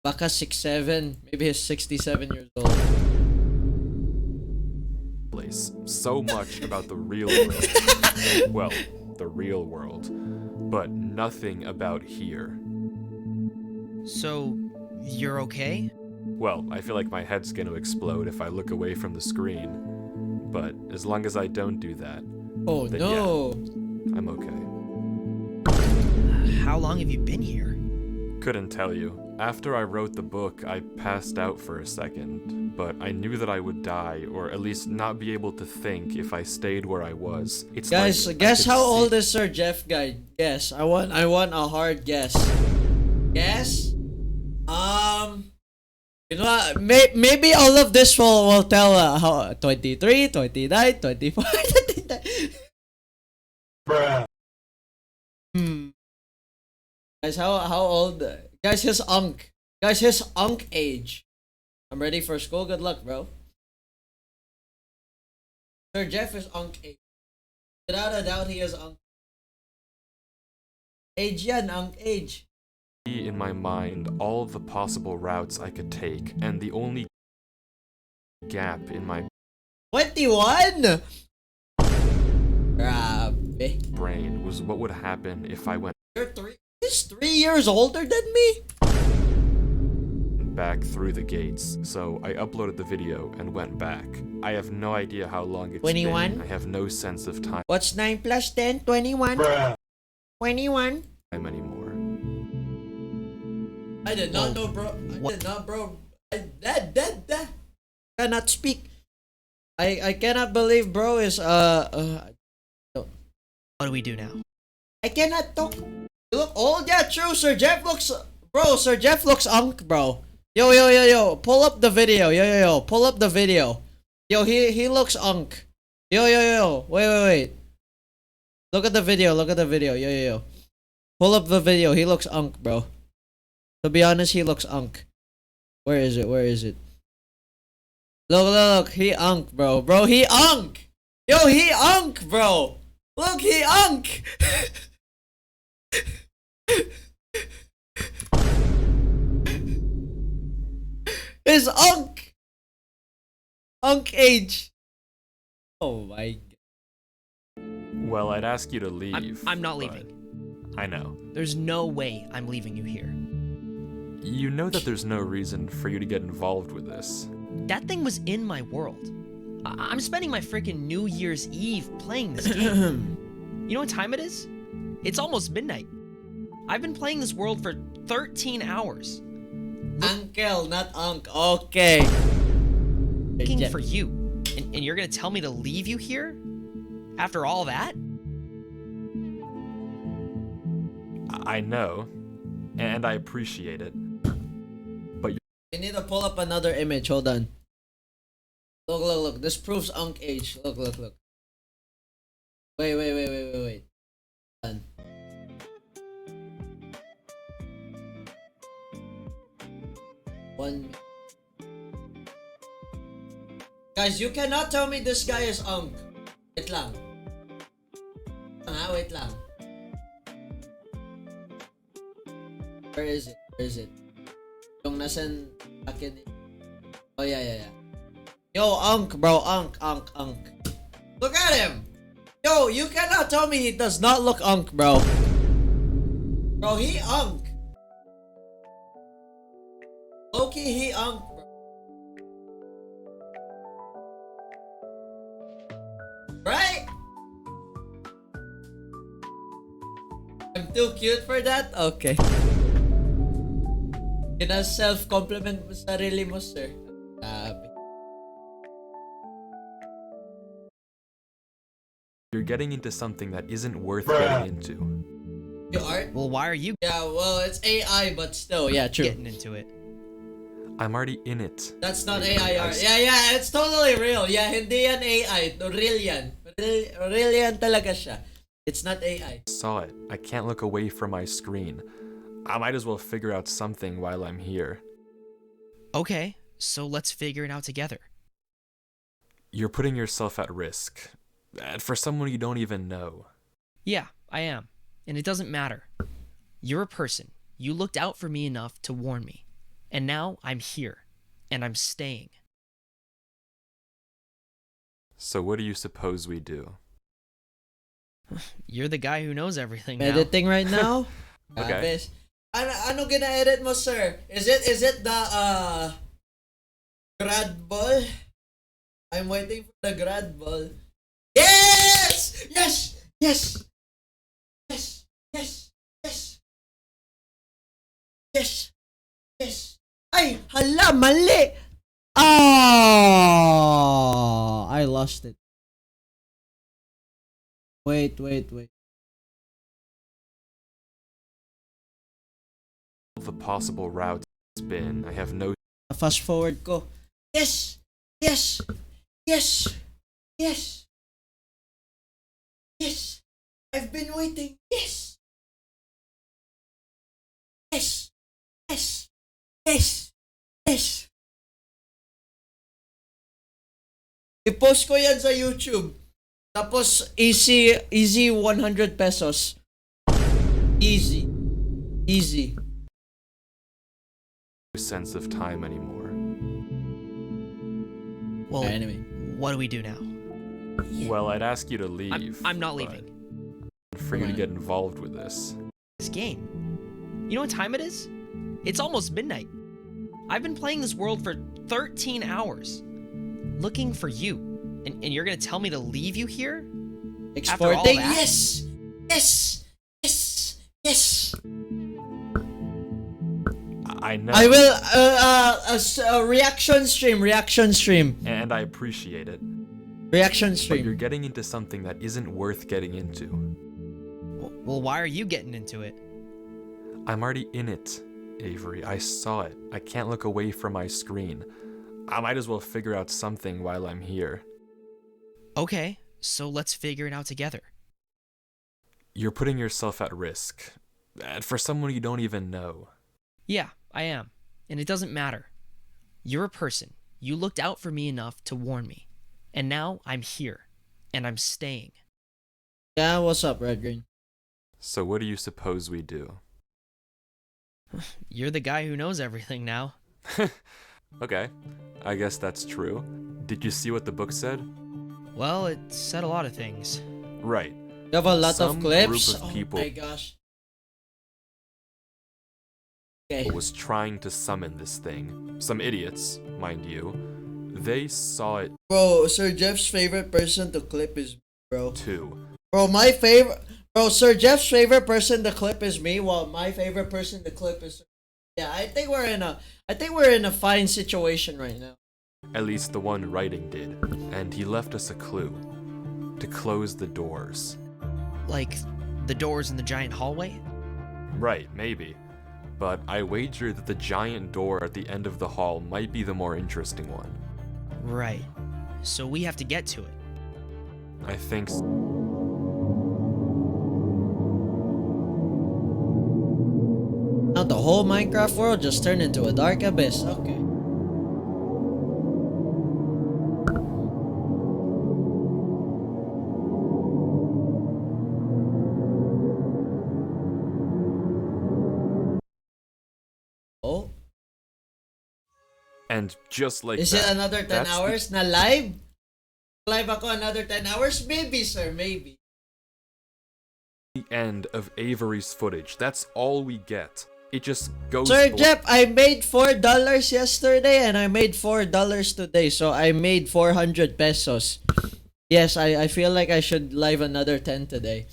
Baka 6'7". Maybe he's 67 years old. place. So much about the real world. Well, the real world. But nothing about here. So, you're okay? Well, I feel like my head's gonna explode if I look away from the screen. But as long as I don't do that, Oh then no. yeah, I'm okay. How long have you been here? Couldn't tell you. After I wrote the book, I passed out for a second, but I knew that I would die, or at least not be able to think if I stayed where I was. It's Guys, like I guess could how see- old is Sir Jeff guy? Guess. I want a hard guess. Guess? You know what? Maybe all of this will tell how 23, 29, 24, 29. Bruh. Guys, how old? Guys, his unk. Guys, his unk age. I'm ready for school. Good luck, bro. Sir Jeff is unk age. Without a doubt, he is unk age. Yan, unk age. In my mind all of the possible routes I could take, and the only gap in my 21. Grabe. brain was what would happen if I went He's 3 years older than me. back through the gates. So I uploaded the video and went back. I have no idea how long it's 21? been. I have no sense of time What's 9 plus 10? 21. Bruh. 21. anymore. I did not know, bro. I did not, bro. I cannot speak. I cannot believe, bro. Is What do we do now? I cannot talk. You look old. Yeah, true. Sir Jeff looks, bro. Sir Jeff looks unk, bro. Yo. Pull up the video. Yo. Pull up the video. Yo, he looks unk. Yo. Wait. Look at the video. Yo. Pull up the video. He looks unk, bro. To be honest, he looks unk. Where is it? Look. He unk, bro. Bro, he unk. Yo, he unk, bro. Look, he unk. His unk. Unk age. Oh my god. Well, I'd ask you to leave. I'm not but leaving. I know. There's no way I'm leaving you here. You know that there's no reason for you to get involved with this. That thing was in my world. I'm spending my freaking New Year's Eve playing this game. You know what time it is? It's almost midnight. I've been playing this world for 13 hours. Uncle, not unk. Okay. Looking for you. And you're gonna tell me to leave you here? After all that? I know, and I appreciate it. But We need to pull up another image. Hold on. Look. This proves unk age. Look. Wait. Hold on. One. Guys, you cannot tell me this guy is unk. Wait lang. Wait lang. Where is it? Yung nasan akin. Oh yeah. Yo, unk, bro. Unk. Look at him. Yo, you cannot tell me he does not look unk, bro. Bro, he unk. Loki, he unk, bro. Right? I'm too cute for that? Okay. Kina self-compliment mo sarili mo, sir. Grabe. you're getting into something that isn't worth Bruh. getting into. You art? Well, why are you Yeah, well, it's AI, but still, yeah, true. getting into it? I'm already in it. That's not I- AI I- art. Yeah, it's totally real. Yeah, hindi yan AI. Real yan. Real yan talaga siya. It's not AI. Saw it. I can't look away from my screen. I might as well figure out something while I'm here. Okay, so let's figure it out together. You're putting yourself at risk. For someone you don't even know. Yeah, I am. And it doesn't matter. You're a person. You looked out for me enough to warn me. And now I'm here. And I'm staying. So what do you suppose we do? You're the guy who knows everything now. Editing right now? Okay. Grabe. Ano gina-edit mo, sir? Is it the grad ball? I'm waiting for the grad ball. Yes! Yes! Ay, hala, mali! Ah, I lost it. Wait. The possible routes been. I have no Fast forward ko. Yes! Yes! Yes! Yes! Yes! I've been waiting. Yes! Yes! Yes! Yes! Yes! I-post ko yan sa YouTube. Tapos, easy 100 pesos. Easy. Easy. Sense of time anymore. Well, Anyway. what do we do now? Well, I'd ask you to leave. I'm not but leaving. For you to get involved with this. This game. You know what time it is? It's almost midnight. I've been playing this world for 13 hours, looking for you. And you're gonna tell me to leave you here? After all Exporting. that? Yes! Yes! Yes! Yes! I know. I will, reaction stream. And I appreciate it. Reaction But you're stream. getting into something that isn't worth getting into. Well, why are you getting into it? I'm already in it, Avery. I saw it. I can't look away from my screen. I might as well figure out something while I'm here. Okay, so let's figure it out together. You're putting yourself at risk. For someone you don't even know. Yeah, I am. And it doesn't matter. You're a person. You looked out for me enough to warn me. And now I'm here. And I'm staying. Yeah, what's up, Red Green? So what do you suppose we do? You're the guy who knows everything now. Okay, I guess that's true. Did you see what the book said? Well, it said a lot of things. Right. You have a lot Some of clips. group of people- Oh my gosh. Okay. Was trying to summon this thing. Some idiots, mind you. They saw it Bro, Sir Jeff's favorite person to clip is me, bro. too. Bro, Sir Jeff's favorite person to clip is me, while my favorite person to clip is. Yeah, I think we're in a fine situation right now. At least the one writing did. And he left us a clue. To close the doors. Like the doors in the giant hallway? Right, maybe. But I wager that the giant door at the end of the hall might be the more interesting one. Right. So we have to get to it. I think s- Now the whole Minecraft world just turned into a dark abyss. Okay. Oh, And just like is that, it another 10 that's the hours na live? Live ako another 10 hours? Maybe, sir, maybe. end of Avery's footage. That's all we get. It just goes Sir blank. Jeff, I made $4 yesterday and I made $4 today, so I made 400 pesos. Yes, I feel like I should live another 10 today.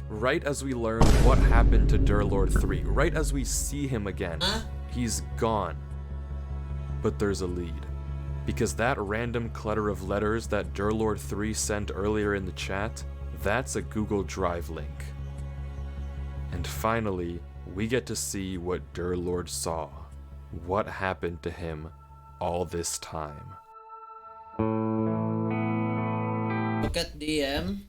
Right as we learn what happened to Durlord 3, right as we see him again, Huh? he's gone. But there's a lead. Because that random clutter of letters that Durlord 3 sent earlier in the chat, that's a Google Drive link. And finally, we get to see what Durlord saw. What happened to him all this time. Look at DM.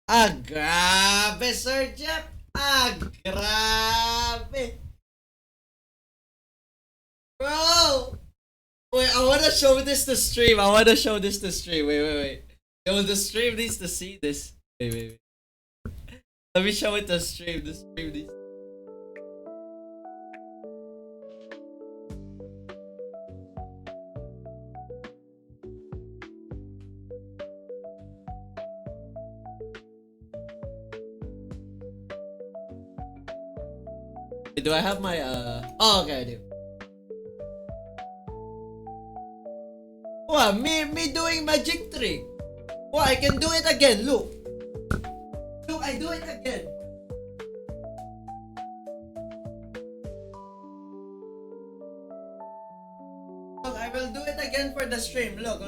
Ah, grabe, Sir Jeff. Ah, grabe. Bro! Wait, I wanna show this to stream. Wait. Yo, the stream needs to see this. Wait. Let me show it to stream. The stream needs. Do I have my Oh, okay, I do. What? Me doing magic trick? What? I can do it again. Look, I do it again. Look, I will do it again for the stream. Look.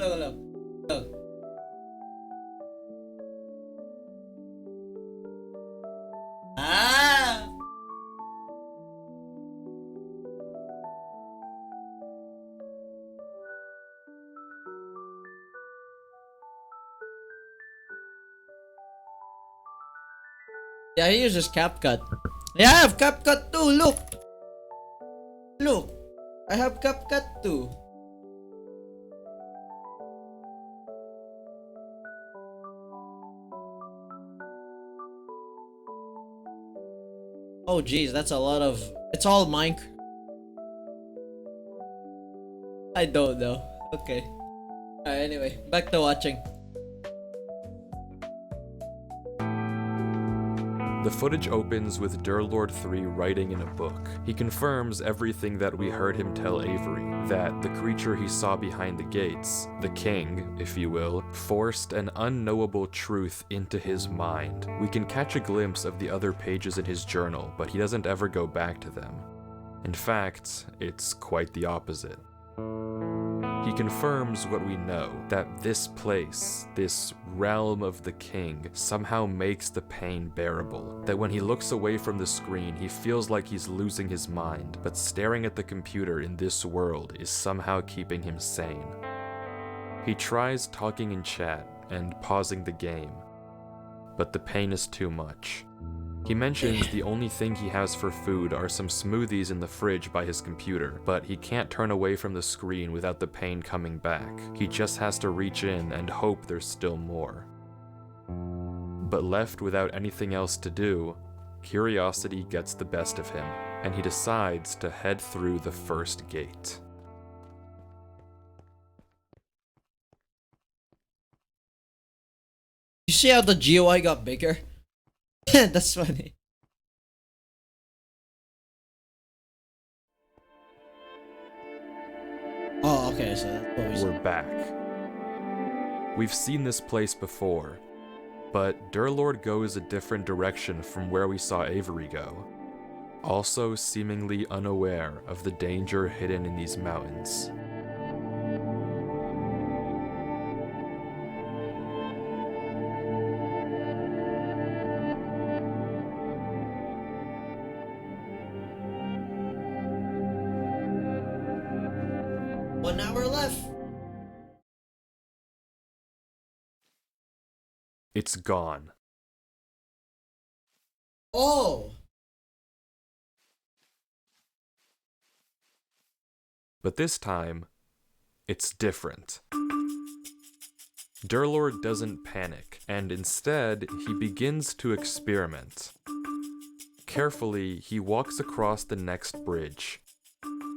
Yeah, he uses CapCut. Yeah, I have CapCut too. Look. Look. I have CapCut too. Oh geez, that's a lot of... It's all Minecraft. I don't know. Okay. Alright, anyway, back to watching. The footage opens with Durlord 3 writing in a book. He confirms everything that we heard him tell Avery, that the creature he saw behind the gates, the king, if you will, forced an unknowable truth into his mind. We can catch a glimpse of the other pages in his journal, but he doesn't ever go back to them. In fact, it's quite the opposite. He confirms what we know, that this place, this realm of the king, somehow makes the pain bearable. That when he looks away from the screen, he feels like he's losing his mind, but staring at the computer in this world is somehow keeping him sane. He tries talking in chat and pausing the game, but the pain is too much. He mentions the only thing he has for food are some smoothies in the fridge by his computer, but he can't turn away from the screen without the pain coming back. He just has to reach in and hope there's still more. But left without anything else to do, curiosity gets the best of him, and he decides to head through the first gate. You see how the GUI got bigger? That's funny. Oh, okay, so that's what we said. We're back. We've seen this place before, but Durlord goes a different direction from where we saw Avery go, also seemingly unaware of the danger hidden in these mountains. One hour left. It's gone. Oh. But this time, it's different. Durlord doesn't panic, and instead, he begins to experiment. Carefully, he walks across the next bridge,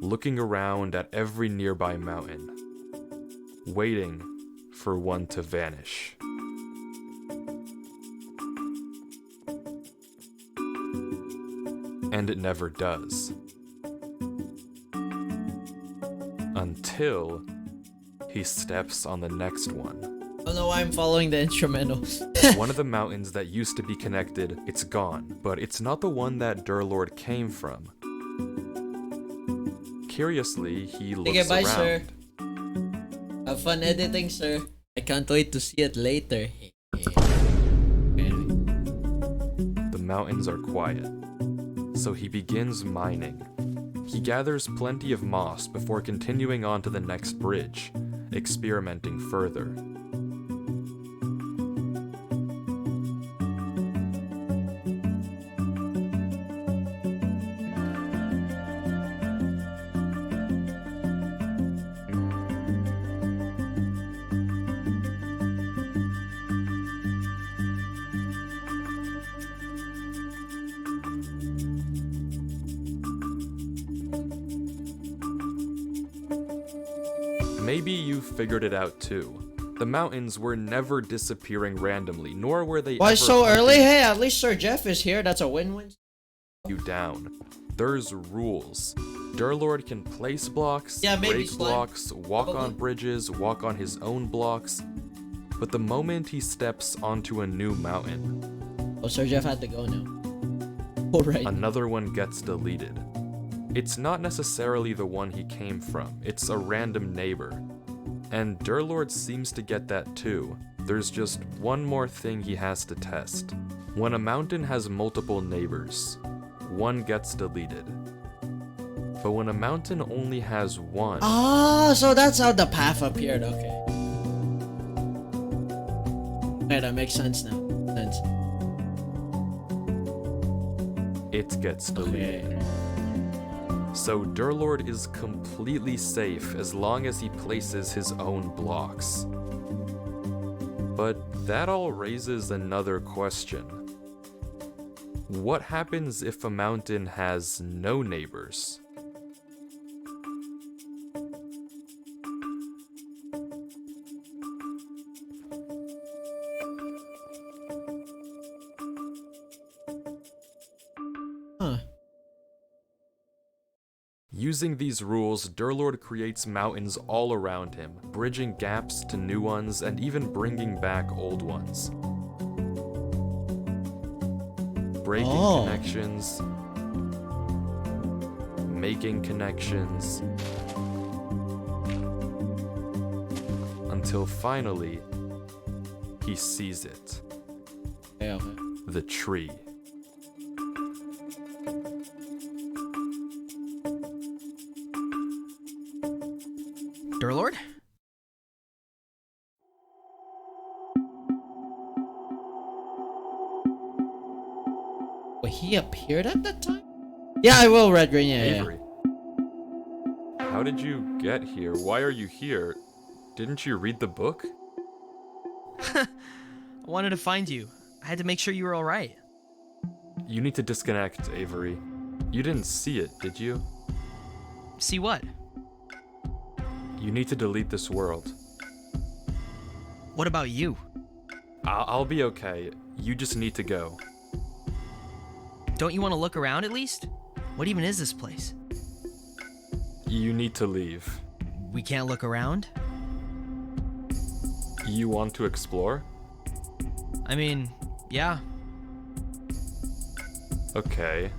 looking around at every nearby mountain, waiting for one to vanish. And it never does. Until he steps on the next one. I don't know why I'm following the instrumental. One of the mountains that used to be connected, it's gone, but it's not the one that Durlord came from. Curiously, he looks Okay, bye, around. sir. Have fun editing, sir. I can't wait to see it later. The mountains are quiet, so he begins mining. He gathers plenty of moss before continuing on to the next bridge, experimenting further. Maybe you figured it out too. The mountains were never disappearing randomly, nor were they Why ever so hunting early? Hey, at least Sir Jeff is here. That's a win-win. you down. There's rules. Durlord can place blocks, Yeah, maybe break slime. blocks, walk Probably. on bridges, walk on his own blocks. But the moment he steps onto a new mountain, Oh, Sir Jeff had to go now. Alright. another one gets deleted. It's not necessarily the one he came from, it's a random neighbor. And Durlord seems to get that too. There's just one more thing he has to test. When a mountain has multiple neighbors, one gets deleted. But when a mountain only has one, Ah, so that's how the path appeared. Okay. Okay, that makes sense now. Sense. it gets deleted. So Durlord is completely safe as long as he places his own blocks. But that all raises another question. What happens if a mountain has no neighbors? Huh. Using these rules, Durlord creates mountains all around him, bridging gaps to new ones and even bringing back old ones. Breaking connections, making connections, until finally, he sees it. Okay. The tree. Durlord? Wait, he appeared at that time? Yeah, I will, Red Green. Yeah, yeah. Avery. How did you get here? Why are you here? Didn't you read the book? I wanted to find you. I had to make sure you were alright. You need to disconnect, Avery. You didn't see it, did you? See what? You need to delete this world. What about you? I'll be okay. You just need to go. Don't you want to look around at least? What even is this place? You need to leave. We can't look around? You want to explore? I mean, yeah. Okay.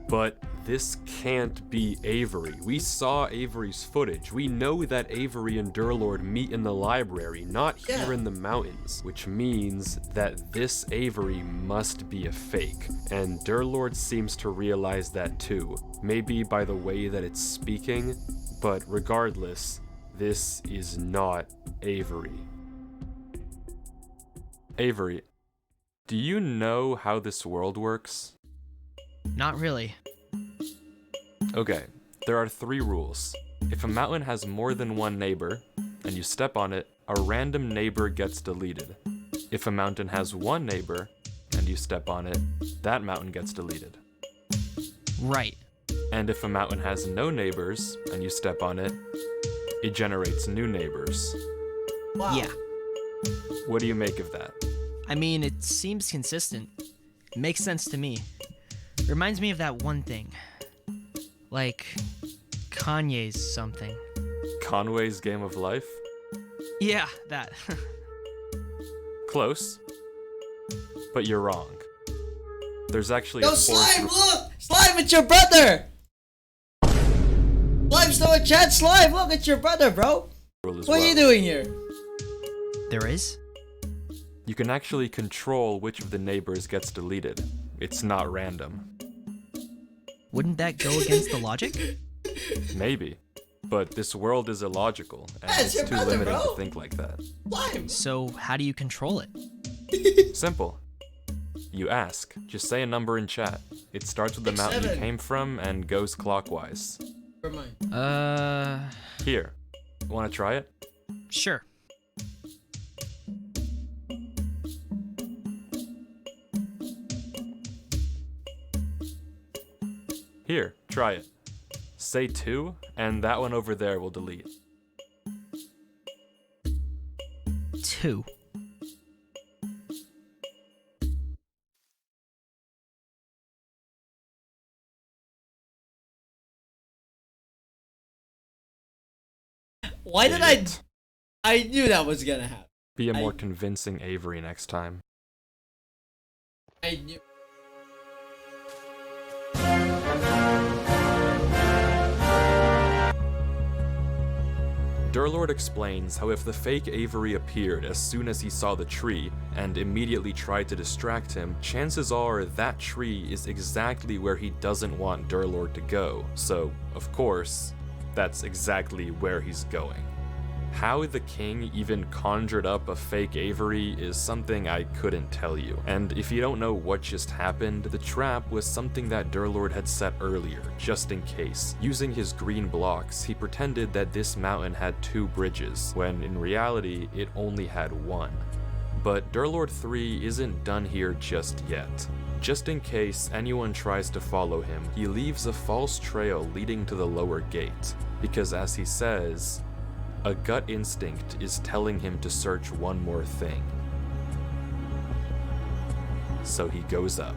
But this can't be Avery. We saw Avery's footage. We know that Avery and Durlord meet in the library, not here in the mountains, which means that this Avery must be a fake. And Durlord seems to realize that too, maybe by the way that it's speaking, but regardless, this is not Avery. Avery, do you know how this world works? Not really. Okay, there are 3 rules. If a mountain has more than one neighbor, and you step on it, a random neighbor gets deleted. If a mountain has one neighbor, and you step on it, that mountain gets deleted. Right. And if a mountain has no neighbors, and you step on it, it generates new neighbors. Wow. Yeah. What do you make of that? I mean, it seems consistent. It makes sense to me. Reminds me of that one thing. Like, Kanye's something. Conway's Game of Life? Yeah, that. Close. But you're wrong. There's actually Yo, a 4th Slime, look! Slime, it's your brother! Slime's still in chat. Slime, look, it's your brother, bro. rule as What well. are you doing here? There is? You can actually control which of the neighbors gets deleted. It's not random. Wouldn't that go against the logic? Maybe. But this world is illogical, and Yeah, it's it's your too brother, limiting bro. to think like that. Slime. So, how do you control it? Simple. You ask. Just say a number in chat. It starts with the mountain you 7. came from and goes clockwise. Never mind. Here. Wanna try it? Sure. Here, try it. Say 2, and that one over there will delete. 2. Why did I knew that was gonna happen. Be a more convincing Avery next time. I knew. Durlord explains how if the fake Avery appeared as soon as he saw the tree and immediately tried to distract him, chances are that tree is exactly where he doesn't want Durlord to go. So, of course, that's exactly where he's going. How the king even conjured up a fake Avery is something I couldn't tell you. And if you don't know what just happened, the trap was something that Durlord had set earlier, just in case. Using his green blocks, he pretended that this mountain had 2 bridges, when in reality, it only had 1. But Durlord 3 isn't done here just yet. Just in case anyone tries to follow him, he leaves a false trail leading to the lower gate, because as he says, a gut instinct is telling him to search one more thing. So he goes up.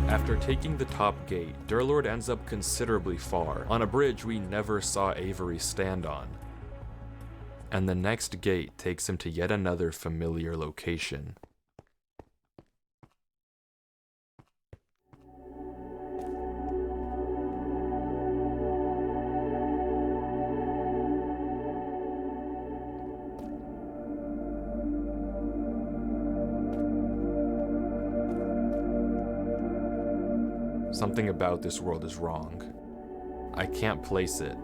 After taking the top gate, Durlord ends up considerably far, on a bridge we never saw Avery stand on. And the next gate takes him to yet another familiar location. Something about this world is wrong. I can't place it,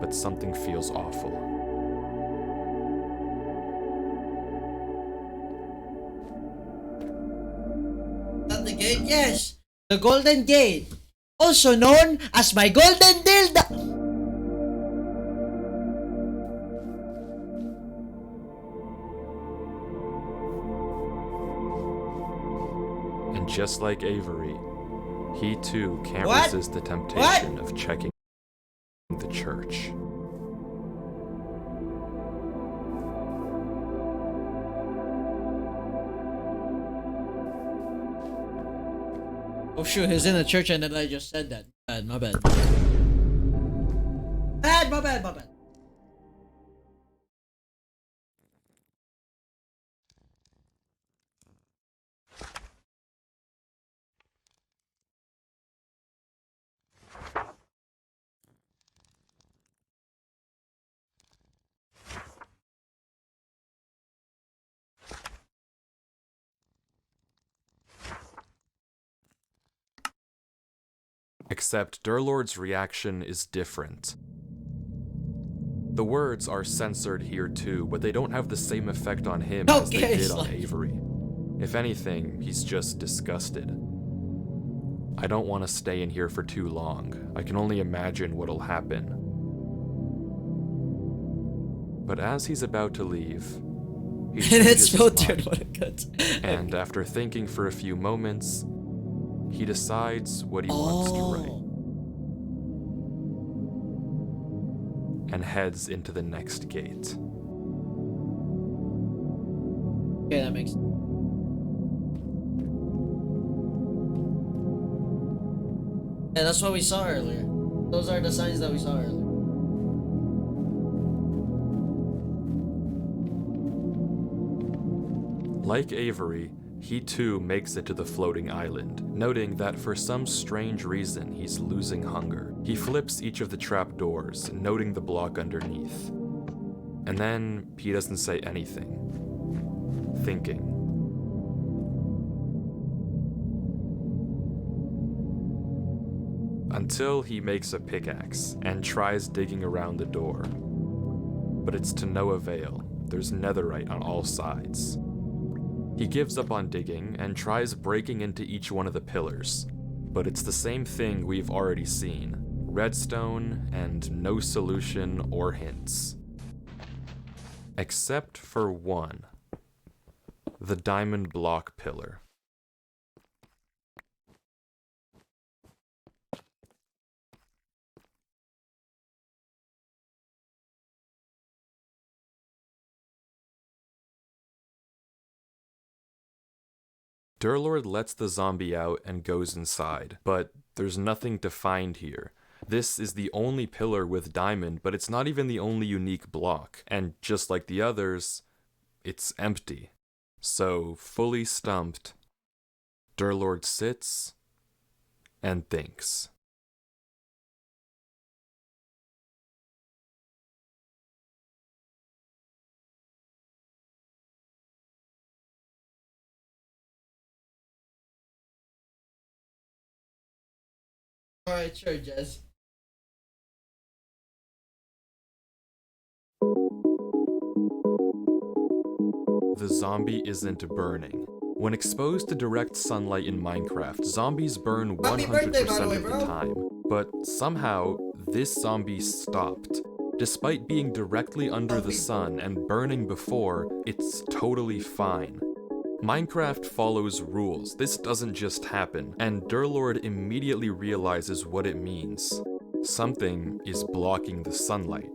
but something feels awful. At the gate, yes. The Golden Gate, also known as my Golden Dildo. And just like Avery, he too can't What? resist the temptation of checking the church. Oh shoot, he's in the church and then I just said that. My bad. My bad. Except Durlord's reaction is different. The words are censored here too, but they don't have the same effect on him as they Okay, did on like- Avery. If anything, he's just disgusted. I don't want to stay in here for too long. I can only imagine what'll happen. But as he's about to leave, he And changes it's his filtered mind. when it cuts. And after thinking for a few moments, he decides what he wants to write. And heads into the next gate. Okay, that makes sense. Yeah, that's what we saw earlier. Those are the signs that we saw earlier. Like Avery, he too makes it to the floating island, noting that for some strange reason he's losing hunger. He flips each of the trap doors, noting the block underneath. And then he doesn't say anything. Thinking. Until he makes a pickaxe and tries digging around the door. But it's to no avail. There's netherite on all sides. He gives up on digging and tries breaking into each one of the pillars, but it's the same thing we've already seen. Redstone and no solution or hints. Except for one. The diamond block pillar. Durlord lets the zombie out and goes inside, but there's nothing to find here. This is the only pillar with diamond, but it's not even the only unique block, and just like the others, it's empty. So, fully stumped, Durlord sits and thinks. Alright, sure, Jess. The zombie isn't burning. When exposed to direct sunlight in Minecraft, zombies burn 100% of the time. But somehow, this zombie stopped. Despite being directly under the sun and burning before, it's totally fine. Minecraft follows rules. This doesn't just happen, and Durlord immediately realizes what it means. Something is blocking the sunlight.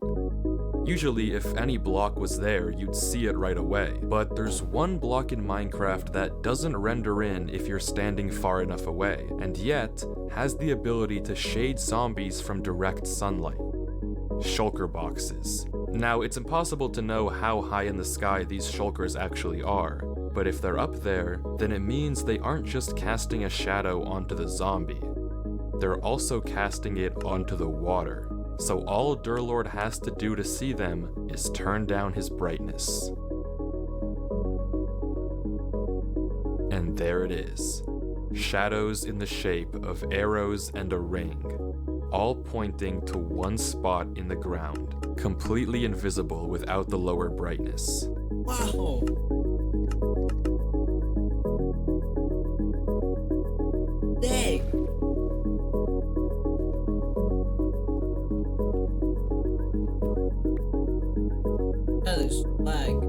Usually, if any block was there, you'd see it right away, but there's one block in Minecraft that doesn't render in if you're standing far enough away, and yet has the ability to shade zombies from direct sunlight. Shulker boxes. Now, it's impossible to know how high in the sky these shulkers actually are, but if they're up there, then it means they aren't just casting a shadow onto the zombie. They're also casting it onto the water. So all Durlord has to do to see them is turn down his brightness. And there it is. Shadows in the shape of arrows and a ring, all pointing to one spot in the ground, completely invisible without the lower brightness. Wow. Dang. That is lag.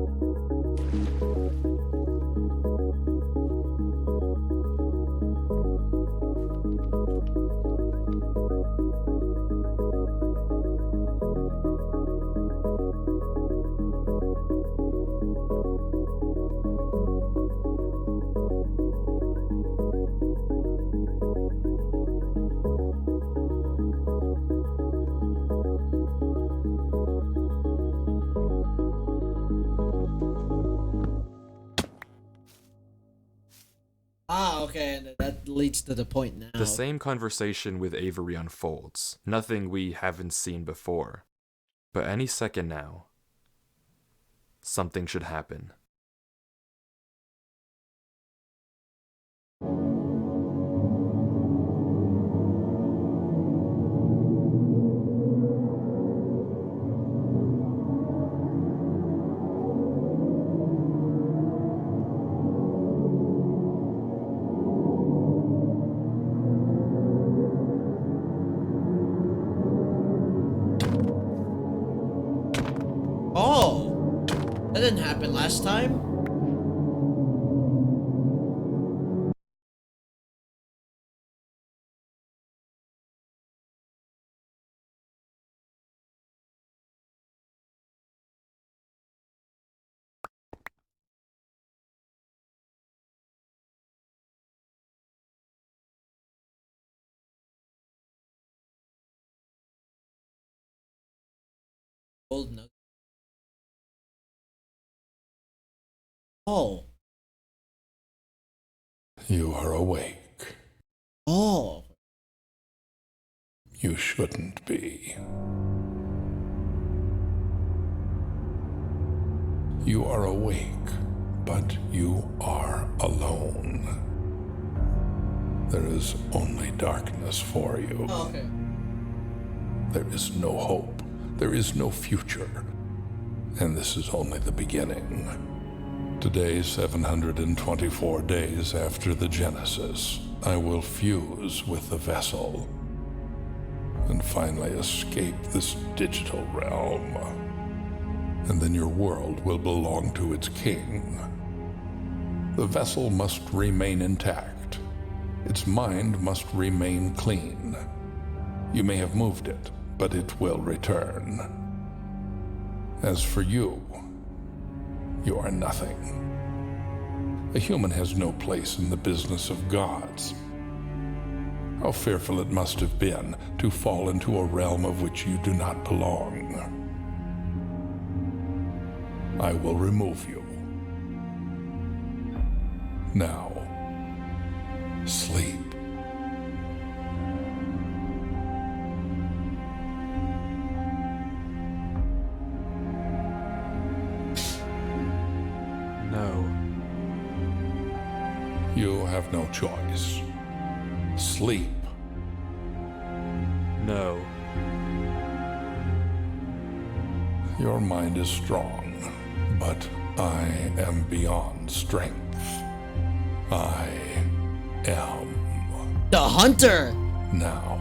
Ah, okay, and that leads to the point now. The same conversation with Avery unfolds. Nothing we haven't seen before. But any second now, something should happen. Oh! That didn't happen last time. Gold nugget. Oh. You are awake. Oh. You shouldn't be. You are awake, but you are alone. There is only darkness for you. Oh, okay. There is no hope. There is no future. And this is only the beginning. Today, 724 days after the Genesis, I will fuse with the vessel and finally escape this digital realm. and then your world will belong to its king. The vessel must remain intact. Its mind must remain clean. You may have moved it, but it will return. As for you, you are nothing. A human has no place in the business of gods. How fearful it must have been to fall into a realm of which you do not belong. I will remove you. Now, sleep. No. You have no choice. Sleep. No. Your mind is strong, but I am beyond strength. I am. The hunter! Now,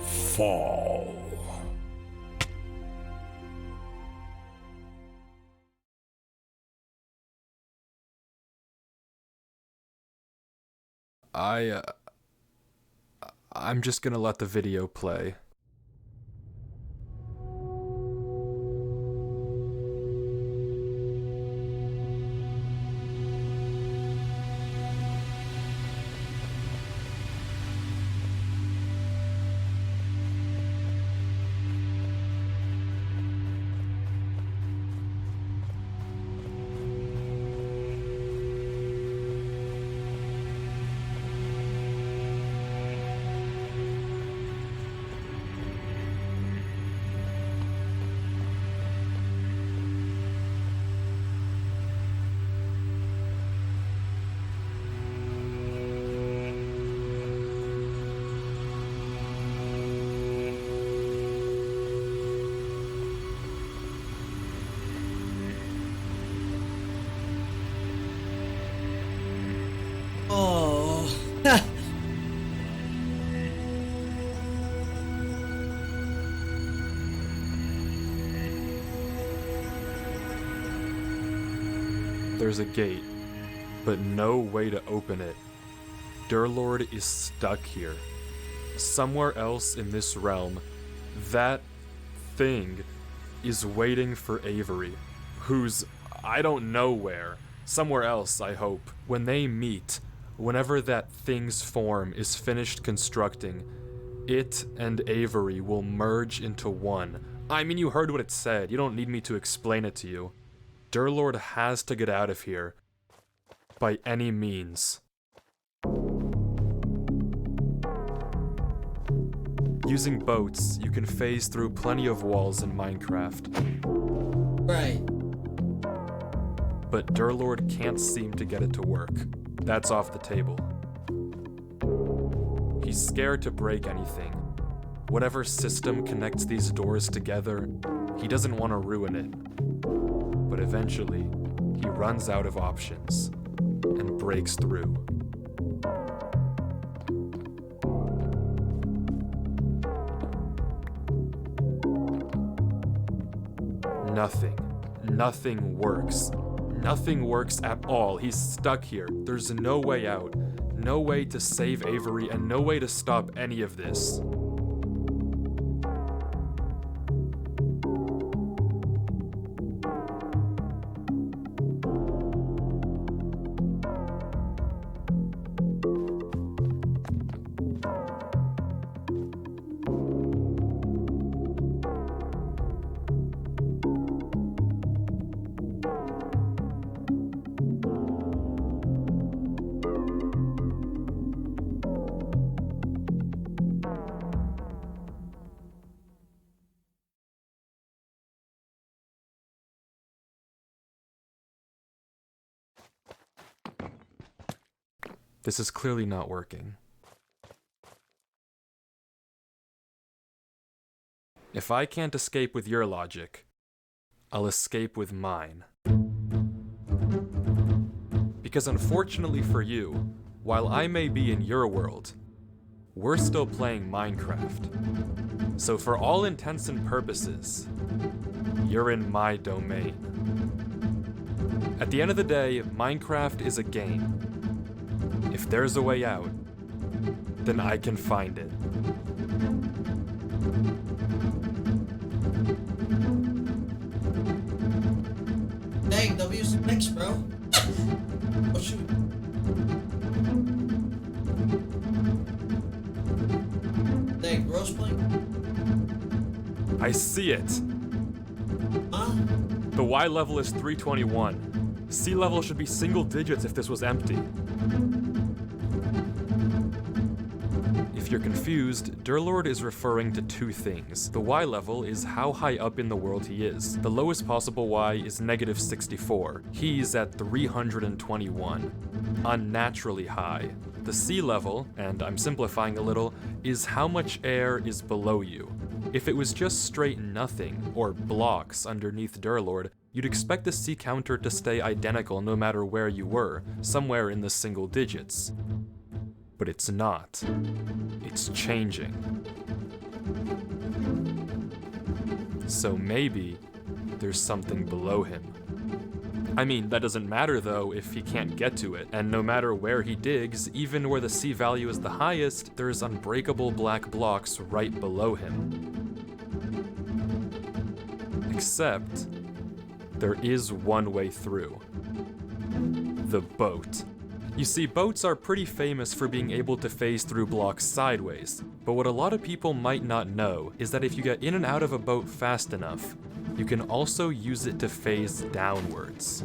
fall. I'm just gonna let the video play. Oh. There's a gate, but no way to open it. Durlord is stuck here. Somewhere else in this realm, that thing is waiting for Avery, who's I don't know where. Somewhere else, I hope. When they meet, whenever that thing's form is finished constructing, it and Avery will merge into one. I mean, you heard what it said. You don't need me to explain it to you. Durlord has to get out of here. By any means. Using boats, you can phase through plenty of walls in Minecraft. Right. But Durlord can't seem to get it to work. That's off the table. He's scared to break anything. Whatever system connects these doors together, he doesn't want to ruin it. But eventually, he runs out of options and breaks through. Nothing works. Nothing works at all. He's stuck here. There's no way out. No way to save Avery and no way to stop any of this. This is clearly not working. If I can't escape with your logic, I'll escape with mine. Because unfortunately for you, while I may be in your world, we're still playing Minecraft. So for all intents and purposes, you're in my domain. At the end of the day, Minecraft is a game. If there's a way out, then I can find it. Dang, W6, bro. Oh shoot. Dang, bro's playing. I see it. Huh? The Y level is 321. Sea level should be single digits if this was empty. If you're confused, Durlord is referring to two things. The Y level is how high up in the world he is. The lowest possible Y is negative 64. He's at 321. Unnaturally high. The sea level, and I'm simplifying a little, is how much air is below you. If it was just straight nothing, or blocks underneath Durlord, you'd expect the sea counter to stay identical no matter where you were, somewhere in the single digits. But it's not. It's changing. So maybe there's something below him. I mean, that doesn't matter though if he can't get to it, and no matter where he digs, even where the sea value is the highest, there's unbreakable black blocks right below him. Except, there is one way through. The boat. You see, boats are pretty famous for being able to phase through blocks sideways, but what a lot of people might not know is that if you get in and out of a boat fast enough, you can also use it to phase downwards.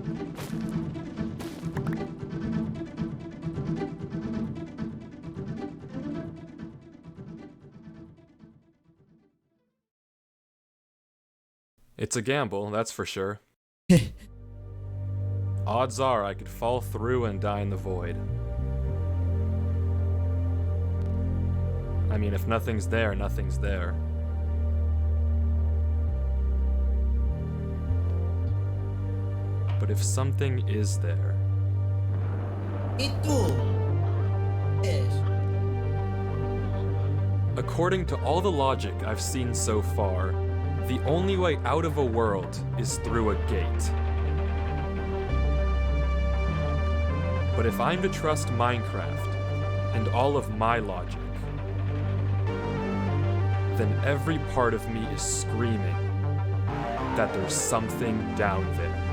It's a gamble, that's for sure. Odds are I could fall through and die in the void. I mean, if nothing's there, nothing's there. But if something is there... Me too. Yes. According to all the logic I've seen so far, the only way out of a world is through a gate. But if I'm to trust Minecraft and all of my logic, then every part of me is screaming that there's something down there.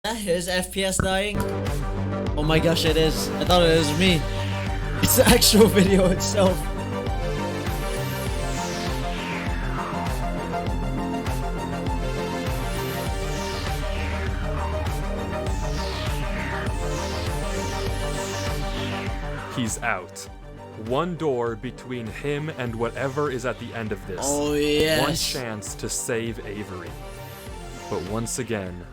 That his FPS dying? Oh my gosh, it is. I thought it was me. It's the actual video itself. He's out. One door between him and whatever is at the end of this. Oh yes. One chance to save Avery. But once again,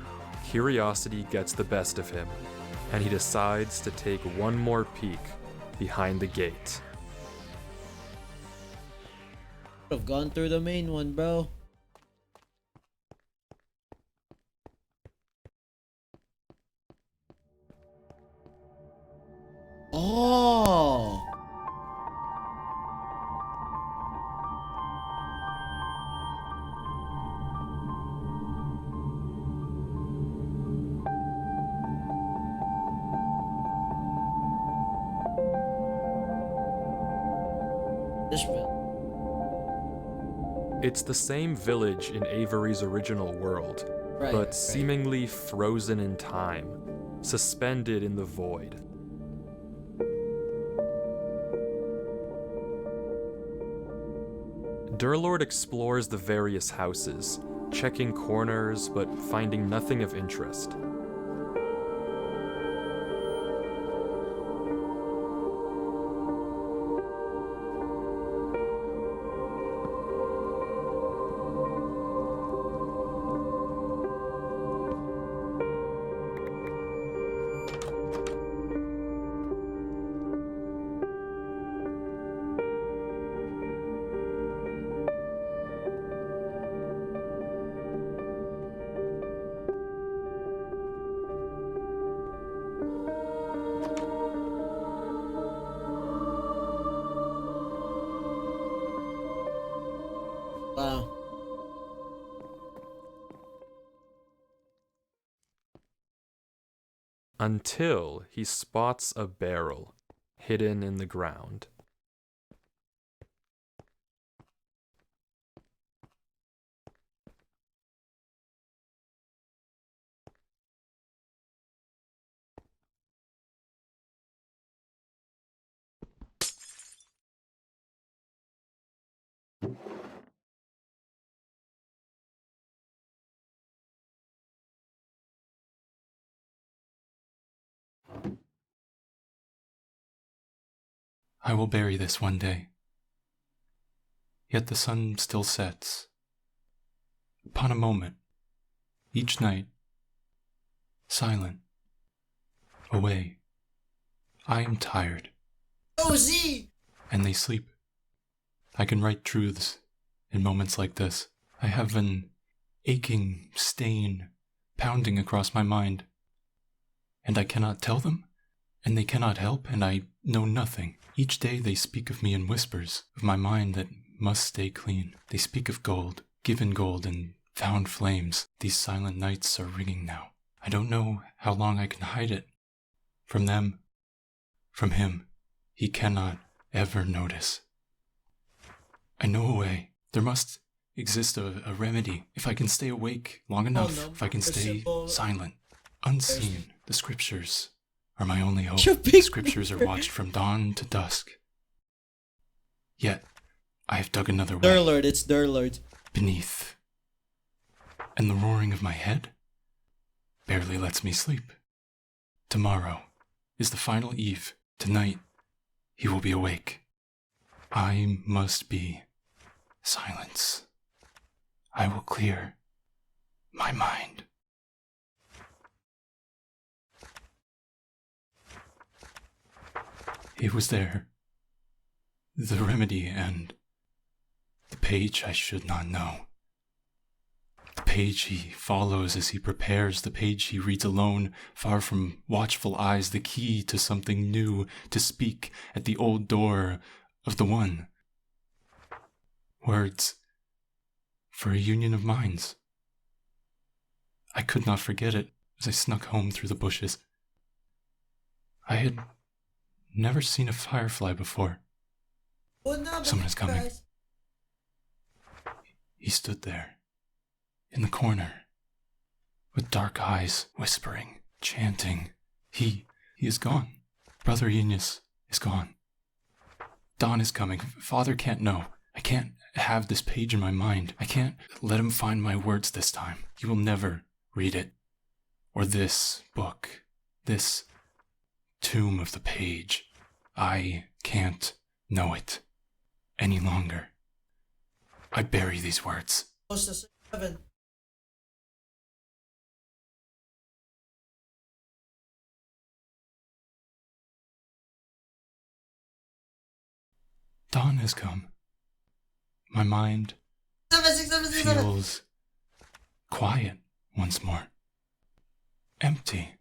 curiosity gets the best of him, and he decides to take one more peek behind the gate. I've gone through the main one, bro. Oh. This bit. It's the same village in Avery's original world, Right, but right. seemingly frozen in time, suspended in the void. Durlord explores the various houses, checking corners but finding nothing of interest. Wow. Until he spots a barrel hidden in the ground. I will bury this one day. Yet the sun still sets. Upon a moment, each night, silent, away. I am tired, Oh, Z! and they sleep. I can write truths in moments like this. I have an aching stain pounding across my mind, and I cannot tell them, and they cannot help, and I know nothing. Each day they speak of me in whispers, of my mind that must stay clean. They speak of gold, given gold, and found flames. These silent nights are ringing now. I don't know how long I can hide it. From them, from him, he cannot ever notice. I know a way. There must exist a remedy. If I can stay awake long enough, no. if I can stay Simple. silent, unseen. The scriptures are my only hope. You're big The scriptures are watched from dawn to dusk. Yet, I have dug another way Durlord, it's Durlord. beneath. And the roaring of my head barely lets me sleep. Tomorrow is the final eve. Tonight, he will be awake. I must be silence. I will clear my mind. It was there. The remedy and the page I should not know. The page he follows as he prepares, the page he reads alone, far from watchful eyes, the key to something new, to speak at the old door of the one. Words for a union of minds. I could not forget it as I snuck home through the bushes. I had never seen a firefly before. Someone is coming. He stood there, in the corner, with dark eyes, whispering, chanting. He is gone. Brother Eunice is gone. Dawn is coming. Father can't know. I can't have this page in my mind. I can't let him find my words this time. He will never read it. Or this book. This tomb of the page. I can't know it any longer. I bury these words. Close to 7. Dawn has come. My mind 7, 6, 7, 6, 7. feels quiet once more. Empty.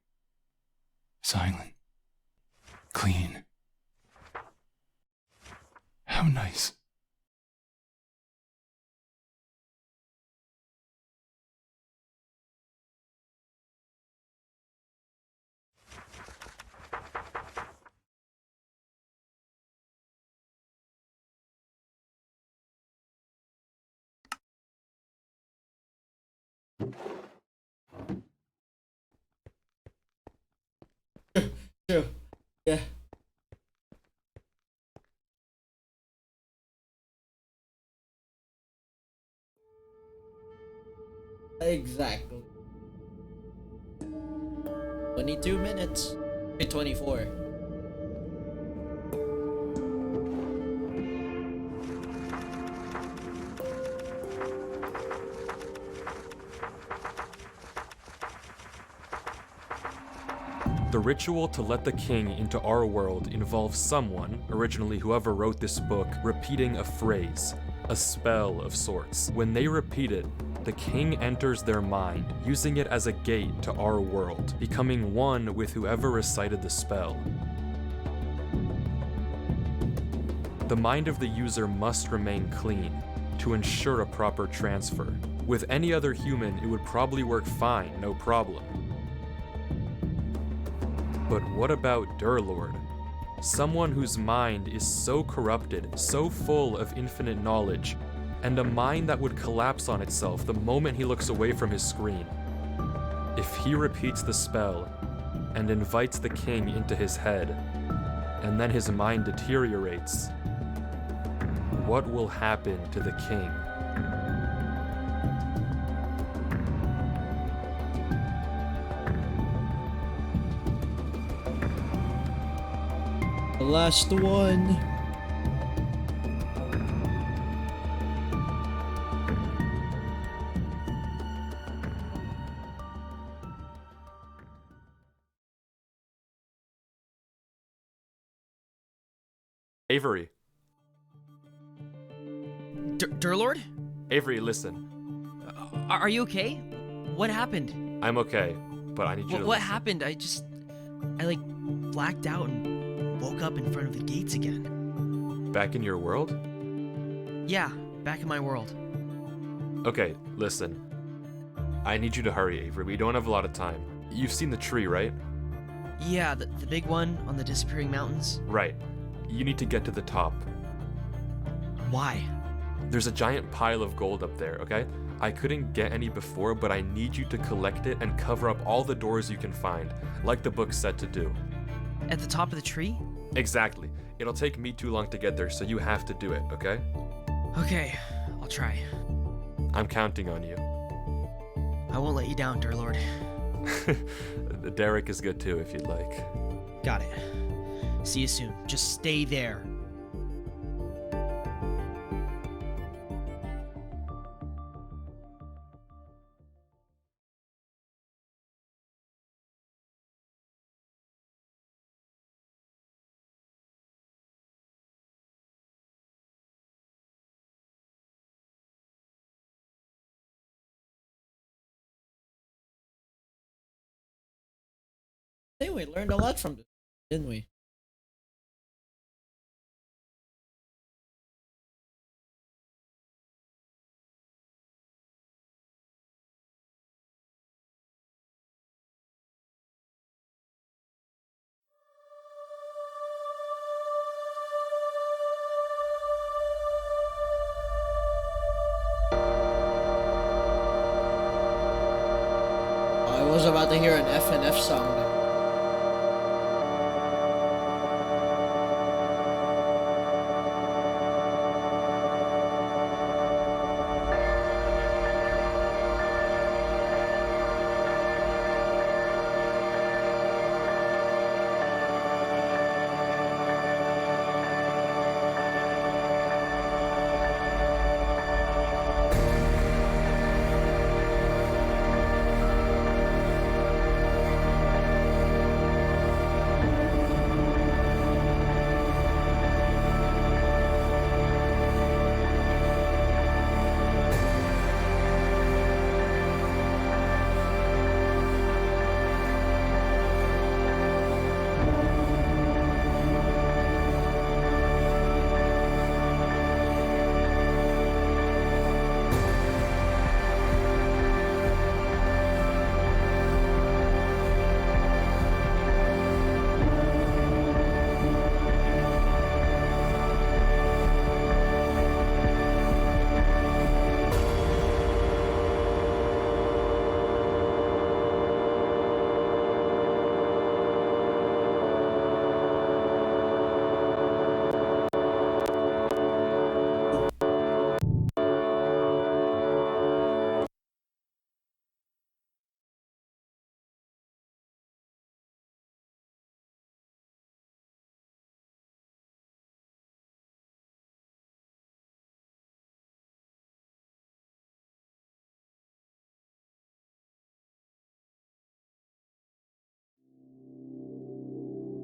Silent. Clean. How nice. True. Yeah. Exactly. 22 minutes. 24. The ritual to let the king into our world involves someone, originally whoever wrote this book, repeating a phrase, a spell of sorts. When they repeat it, the king enters their mind, using it as a gate to our world, becoming one with whoever recited the spell. The mind of the user must remain clean to ensure a proper transfer. With any other human, it would probably work fine, no problem. But what about Durlord? Someone whose mind is so corrupted, so full of infinite knowledge, and a mind that would collapse on itself the moment he looks away from his screen. If he repeats the spell and invites the king into his head, and then his mind deteriorates, what will happen to the king? The last one. Avery. Durlord? Avery, listen. Are you okay? What happened? I'm okay, but I need you to What listen. happened? I like blacked out and woke up in front of the gates again. Back in your world? Yeah, back in my world. Okay, listen. I need you to hurry, Avery. We don't have a lot of time. You've seen the tree, right? Yeah, the big one on the disappearing mountains. Right. You need to get to the top. Why? There's a giant pile of gold up there, okay? I couldn't get any before, but I need you to collect it and cover up all the doors you can find, like the book said to do. At the top of the tree? Exactly. It'll take me too long to get there, so you have to do it, okay? Okay, I'll try. I'm counting on you. I won't let you down, Durlord. Derek is good too, if you'd like. Got it. See you soon. Just stay there. I think we learned a lot from this, didn't we? I was about to hear an FNF song now.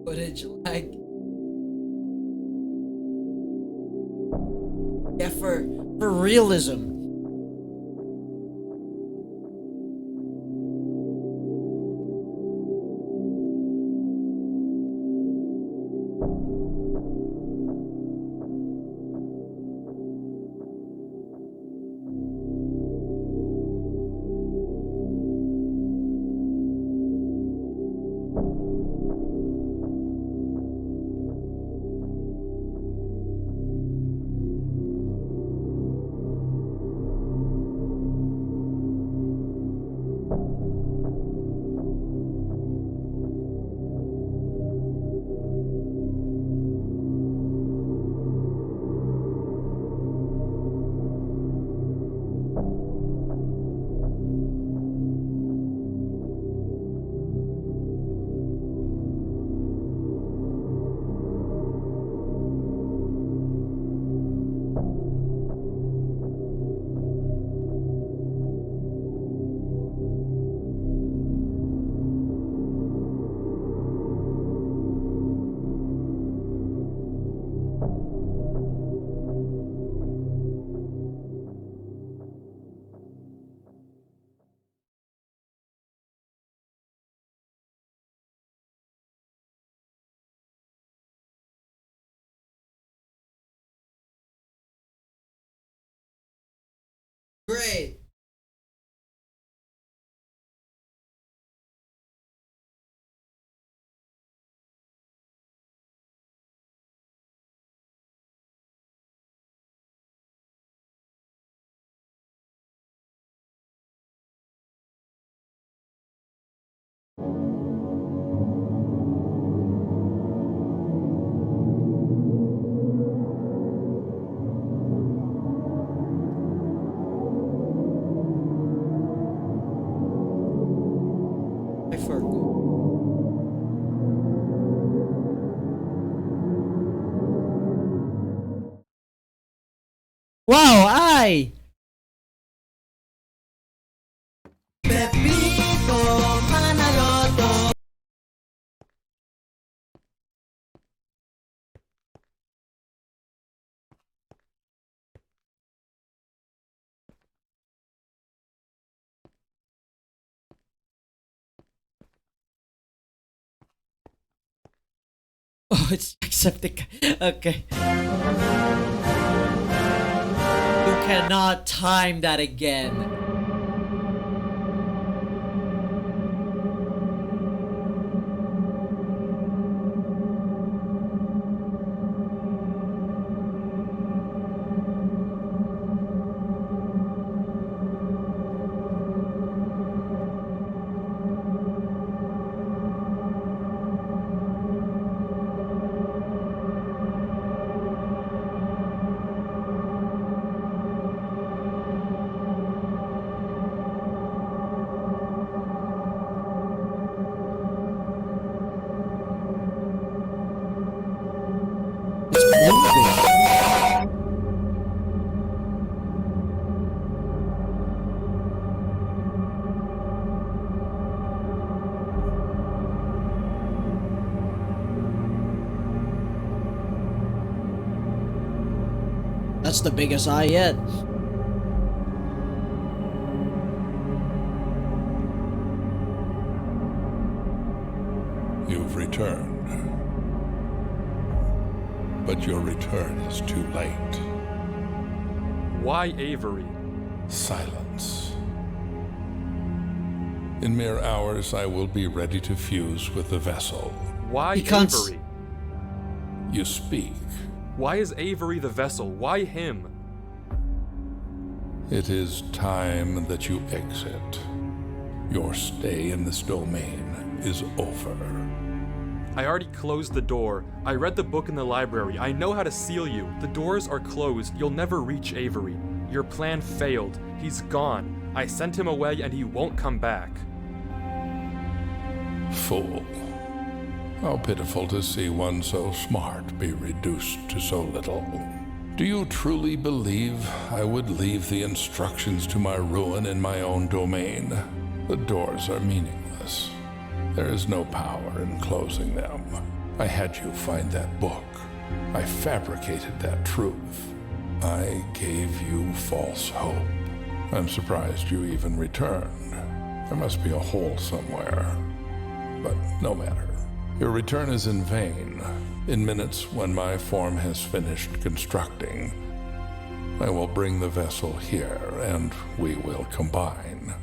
Footage lag. Yeah, for realism. Great. I forgot. Wow, ay! Pepito Manaloto. Oh, it's accepting. Okay. You cannot time that again. It's moving. That's the biggest eye yet. You've returned. But your return is too late. Why Avery? Silence. In mere hours, I will be ready to fuse with the vessel. Why Because- Avery? You speak. Why is Avery the vessel? Why him? It is time that you exit. Your stay in this domain is over. I already closed the door. I read the book in the library. I know how to seal you. The doors are closed. You'll never reach Avery. Your plan failed. He's gone. I sent him away and he won't come back. Fool. How pitiful to see one so smart be reduced to so little. Do you truly believe I would leave the instructions to my ruin in my own domain? The doors are meaningless. There is no power in closing them. I had you find that book. I fabricated that truth. I gave you false hope. I'm surprised you even returned. There must be a hole somewhere. But no matter. Your return is in vain. In minutes, when my form has finished constructing, I will bring the vessel here, and we will combine.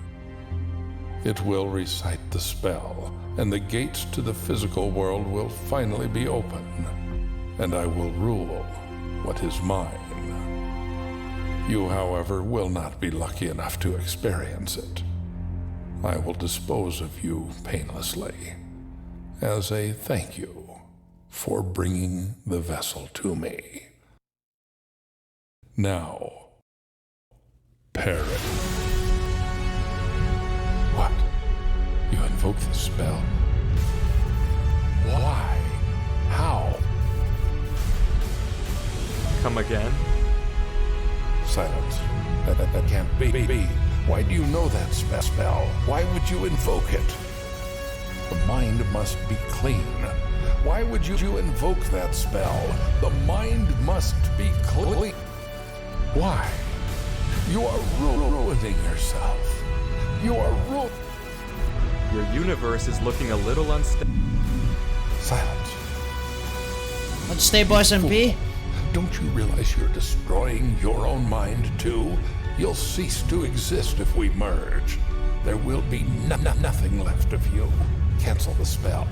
It will recite the spell, and the gates to the physical world will finally be open, and I will rule what is mine. You, however, will not be lucky enough to experience it. I will dispose of you painlessly, as a thank you for bringing the vessel to me. Now, perish. What? You invoke the spell? Why? How? Come again? Silence. That can't be. Why do you know that spell? Why would you invoke it? The mind must be clean. Why would you invoke that spell? The mind must be clean. Why? You are ruining yourself. You are Your universe is looking a little unstable. Silence. Unstable SMP? Don't you realize you're destroying your own mind too? You'll cease to exist if we merge. There will be nothing left of you. Cancel the spell.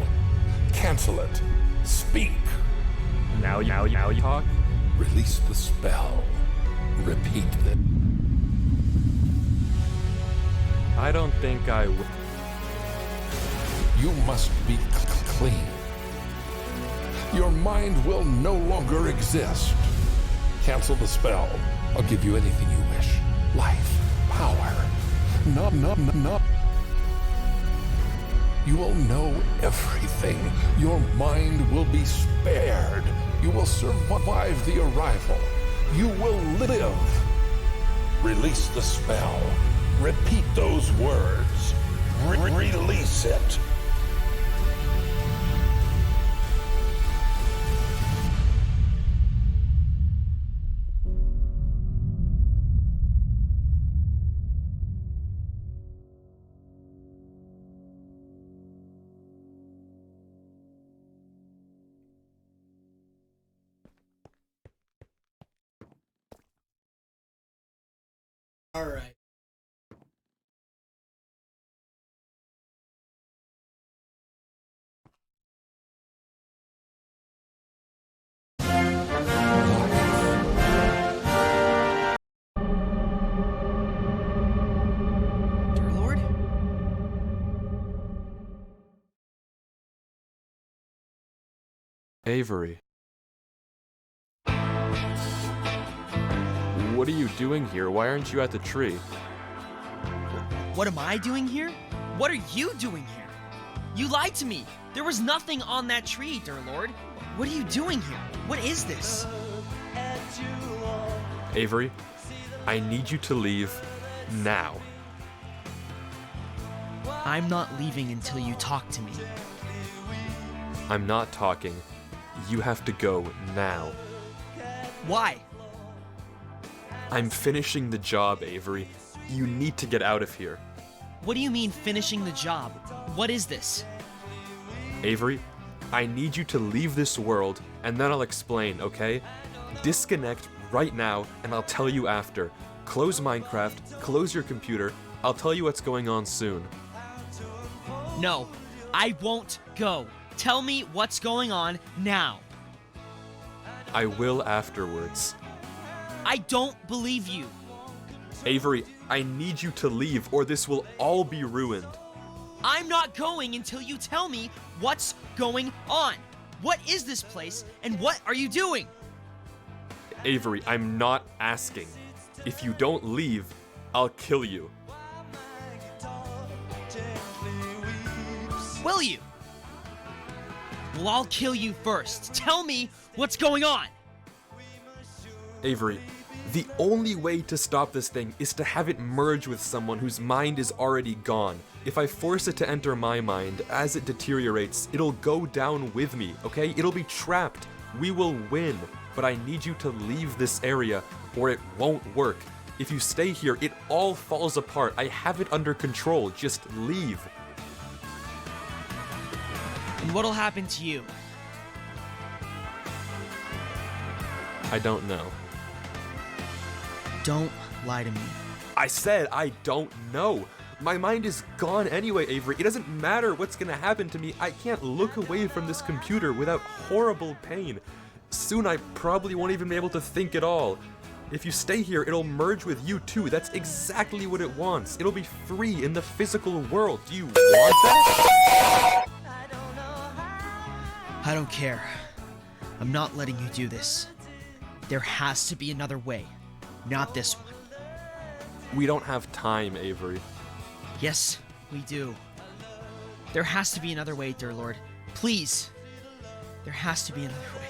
Cancel it. Speak. Now you talk? Release the spell. Repeat it. I don't think I will. You must be clean. Your mind will no longer exist. Cancel the spell. I'll give you anything you wish. Life, power. No. You will know everything. Your mind will be spared. You will survive the arrival. You will live. Release the spell. Repeat those words. Release it. Alright. Dear Lord? Avery. What are you doing here? Why aren't you at the tree? What am I doing here? What are you doing here? You lied to me. There was nothing on that tree, dear Lord. What are you doing here? What is this? Avery, I need you to leave now. I'm not leaving until you talk to me. I'm not talking. You have to go now. Why? I'm finishing the job, Avery. You need to get out of here. What do you mean finishing the job? What is this? Avery, I need you to leave this world, and then I'll explain, okay? Disconnect right now, and I'll tell you after. Close Minecraft, close your computer. I'll tell you what's going on soon. No, I won't go. Tell me what's going on now. I will afterwards. I don't believe you. Avery, I need you to leave, or this will all be ruined. I'm not going until you tell me what's going on. What is this place, and what are you doing? Avery, I'm not asking. If you don't leave, I'll kill you. Will you? Well, I'll kill you first. Tell me what's going on. Avery, the only way to stop this thing is to have it merge with someone whose mind is already gone. If I force it to enter my mind, as it deteriorates, it'll go down with me, okay? It'll be trapped. We will win, but I need you to leave this area or it won't work. If you stay here, it all falls apart. I have it under control. Just leave. And what'll happen to you? I don't know. Don't lie to me. I said I don't know. My mind is gone anyway, Avery. It doesn't matter what's gonna happen to me. I can't look away from this computer without horrible pain. Soon I probably won't even be able to think at all. If you stay here, it'll merge with you too. That's exactly what it wants. It'll be free in the physical world. Do you want that? I don't care. I'm not letting you do this. There has to be another way. Not this one. We don't have time, Avery. Yes, we do. There has to be another way, dear Lord. Please. There has to be another way.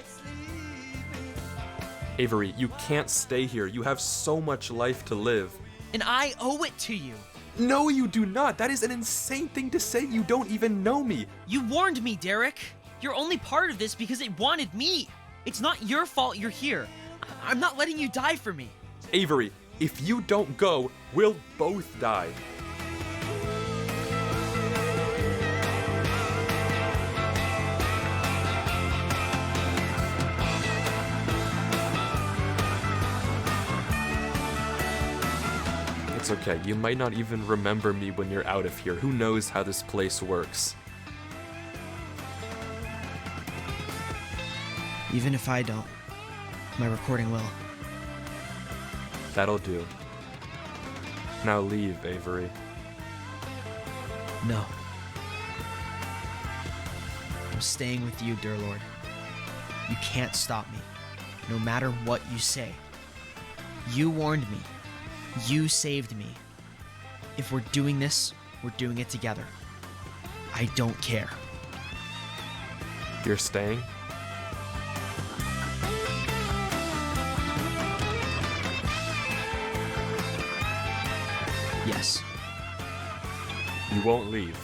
Avery, you can't stay here. You have so much life to live. And I owe it to you. No, you do not. That is an insane thing to say. You don't even know me. You warned me, Derek. You're only part of this because it wanted me. It's not your fault you're here. I'm not letting you die for me. Avery, if you don't go, we'll both die. It's okay. You might not even remember me when you're out of here. Who knows how this place works? Even if I don't, my recording will. That'll do. Now leave, Avery. No. I'm staying with you, dear Lord. You can't stop me, no matter what you say. You warned me. You saved me. If we're doing this, we're doing it together. I don't care. You're staying? Yes. You won't leave.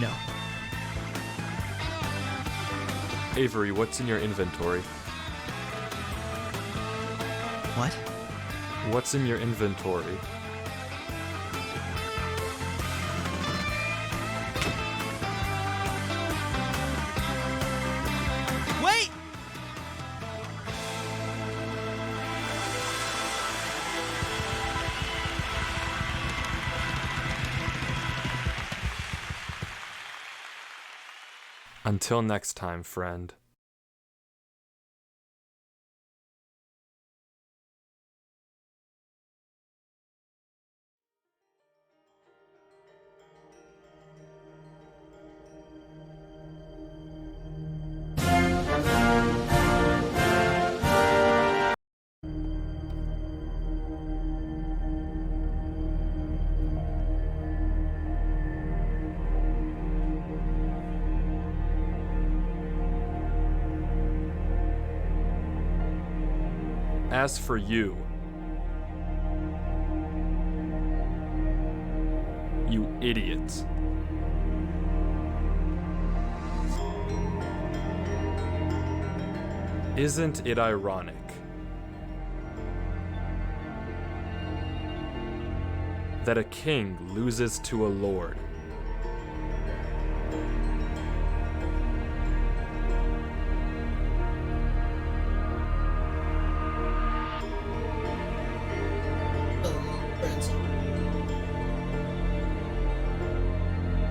No. Avery, what's in your inventory? What? What's in your inventory? Wait! Until next time, friend. As for you, you idiot. Isn't it ironic? That a king loses to a lord.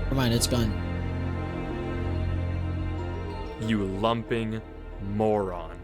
Never mind, it's gone. You lumping moron.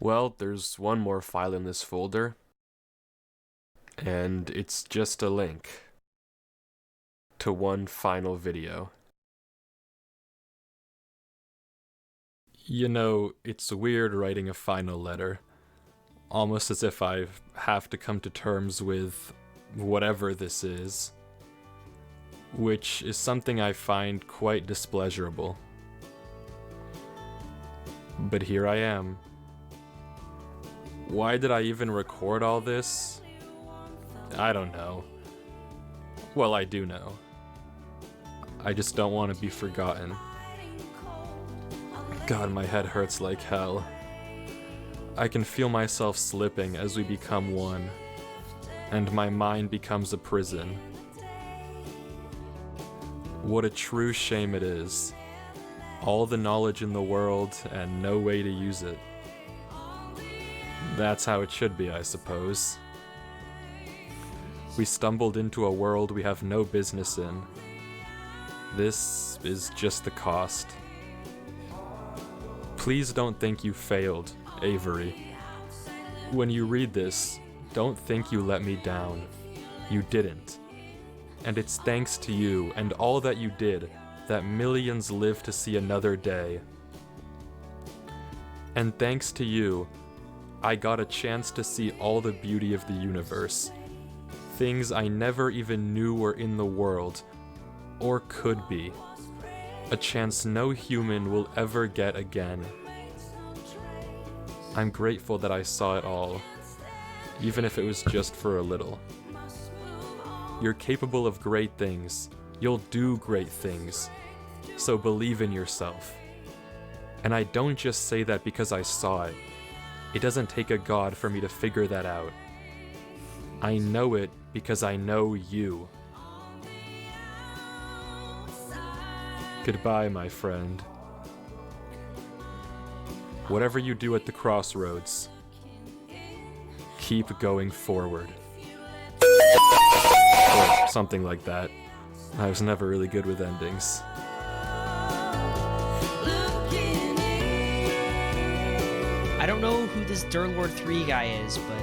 Well, there's one more file in this folder, and it's just a link to one final video. You know, it's weird writing a final letter, almost as if I have to come to terms with whatever this is, which is something I find quite displeasurable. But here I am. Why did I even record all this? I don't know. Well, I do know. I just don't want to be forgotten. God, my head hurts like hell. I can feel myself slipping as we become one, and my mind becomes a prison. What a true shame it is. All the knowledge in the world and no way to use it. That's how it should be, I suppose. We stumbled into a world we have no business in. This is just the cost. Please don't think you failed, Avery. When you read this, don't think you let me down. You didn't. And it's thanks to you and all that you did that millions live to see another day. And thanks to you, I got a chance to see all the beauty of the universe. Things I never even knew were in the world, or could be. A chance no human will ever get again. I'm grateful that I saw it all, even if it was just for a little. You're capable of great things. You'll do great things. So believe in yourself. And I don't just say that because I saw it. It doesn't take a god for me to figure that out. I know it because I know you. Goodbye, my friend. Whatever you do at the crossroads, keep going forward. Or something like that. I was never really good with endings. I don't know who this Durlord 3 guy is, but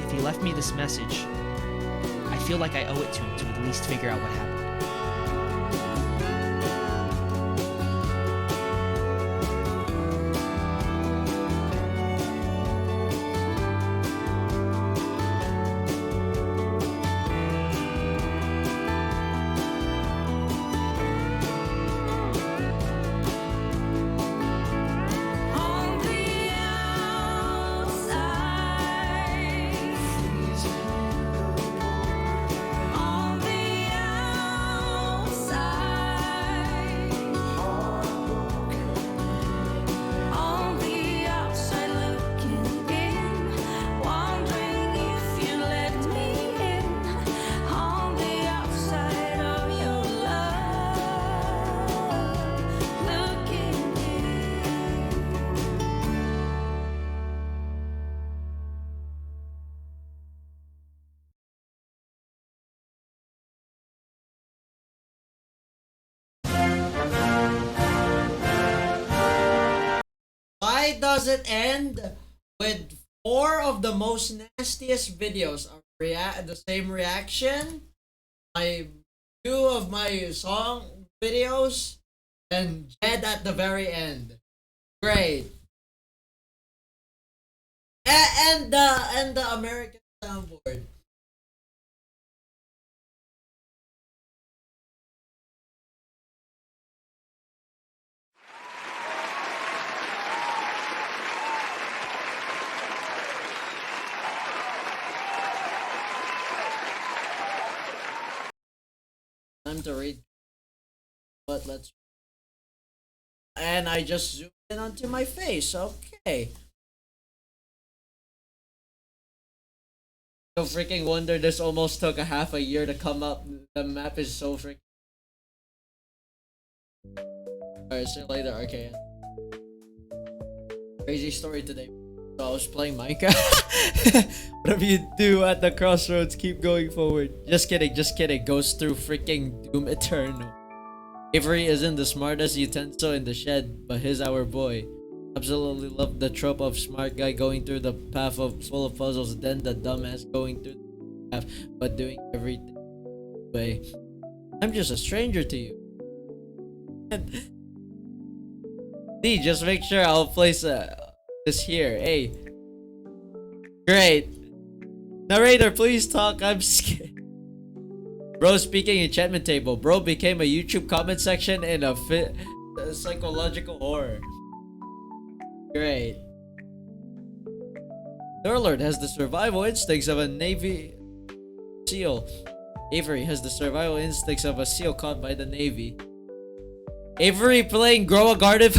if he left me this message, I feel like I owe it to him to at least figure out what happened. Why does it end with 4 of the most nastiest videos of the same reaction? My 2 of my song videos and Jed at the very end. Great. And the American soundboard. Time to read, but let's. And I just zoomed in onto my face. Okay. No freaking wonder this almost took a half a year to come up. The map is so freaking. Alright, see you later, RKN. Crazy story today. So I was playing Minecraft. Whatever you do at the crossroads, keep going forward. Just kidding, just kidding. Goes through freaking Doom Eternal. Avery isn't the smartest utensil in the shed, but he's our boy. Absolutely love the trope of smart guy going through the path of full of puzzles, then the dumbass going through the path but doing everything way. I'm just a stranger to you. D, just make sure I'll place this here. Hey. Great. Narrator, please talk. I'm scared. Bro speaking enchantment table. Bro became a YouTube comment section in a psychological horror. Great. Darlord has the survival instincts of a Navy SEAL. Avery has the survival instincts of a SEAL caught by the Navy. Avery playing Grow a Garden.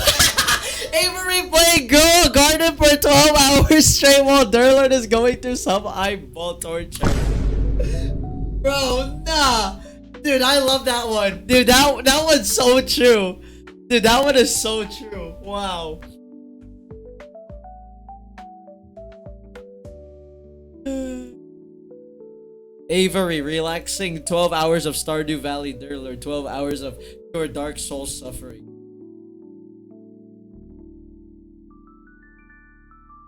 Avery playing Grow a Garden for 12 hours straight while Darlord is going through some eyeball torture. Bro, nah. Dude, I love that one. Dude, that one's so true. Dude, that one is so true. Wow. Avery relaxing 12 hours of Stardew Valley Darlord, 12 hours of pure Dark Souls suffering.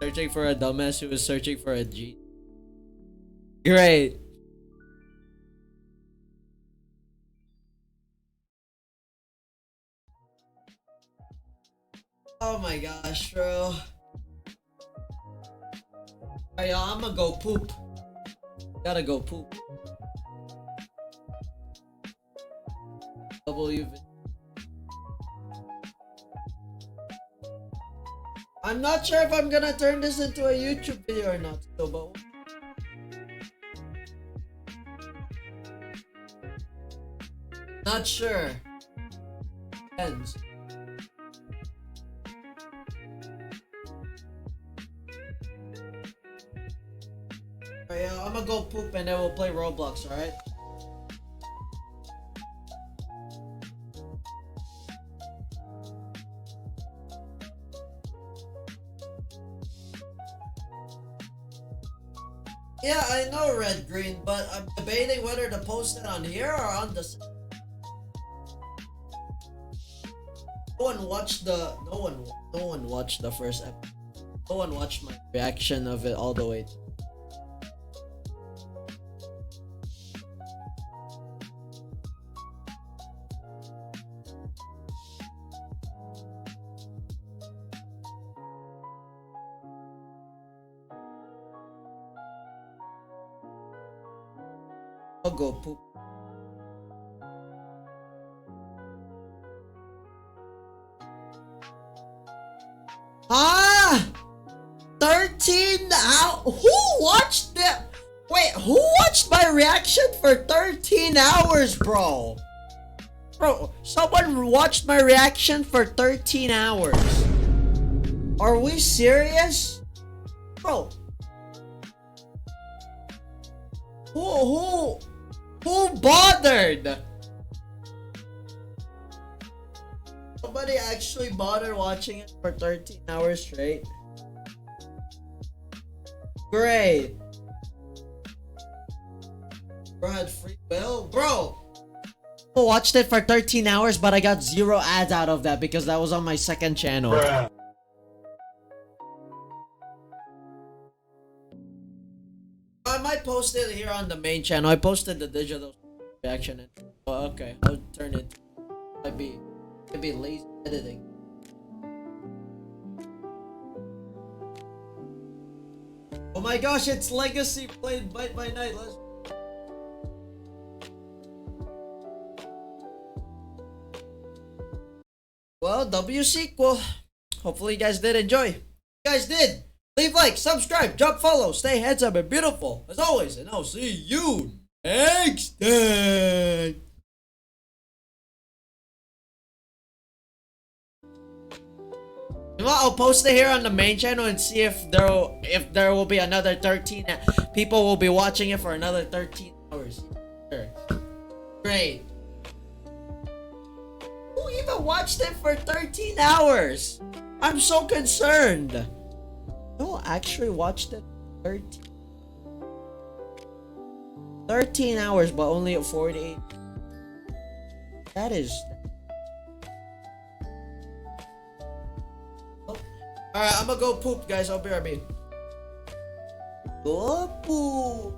Searching for a dumbass who is searching for a G. Great. Oh my gosh, bro. Alright, y'all, I'm gonna go poop. Gotta go poop. I'm not sure if I'm gonna turn this into a YouTube video or not, so but not sure. Depends. Alright, I'm gonna go poop and then we'll play Roblox, alright? Yeah, I know red green, but I'm debating whether to post it on here or on the. No one watched the first episode. No one watched my reaction of it all the way. I'll go poop. Ah! 13 hours? Who watched it? Wait, who watched my reaction for 13 hours, bro? Bro, someone watched my reaction for 13 hours. Are we serious? Bro. Who bothered? Nobody actually bothered watching it for 13 hours straight. Great. Bro had free will? Bro! I watched it for 13 hours, but I got 0 ads out of that because that was on my second channel. Bruh. I might post it here on the main channel. I posted the digital reaction. Oh, okay. I'll turn it. Might be lazy editing. Oh my gosh, it's Legacy played Bite by Night. Let's. Well, W sequel. Hopefully you guys did enjoy. If you guys did, leave like, subscribe, drop follow, stay handsome and beautiful as always, and I'll see you next time. You know what? I'll post it here on the main channel and see if there will be another 13 people will be watching it for another 13 hours. Sure. Great. Who even watched it for 13 hours? I'm so concerned. No, actually watched it 13 hours, but only at 48. That is. Oh, Alright, I'm gonna go poop, guys. I'll be right back. Go poop.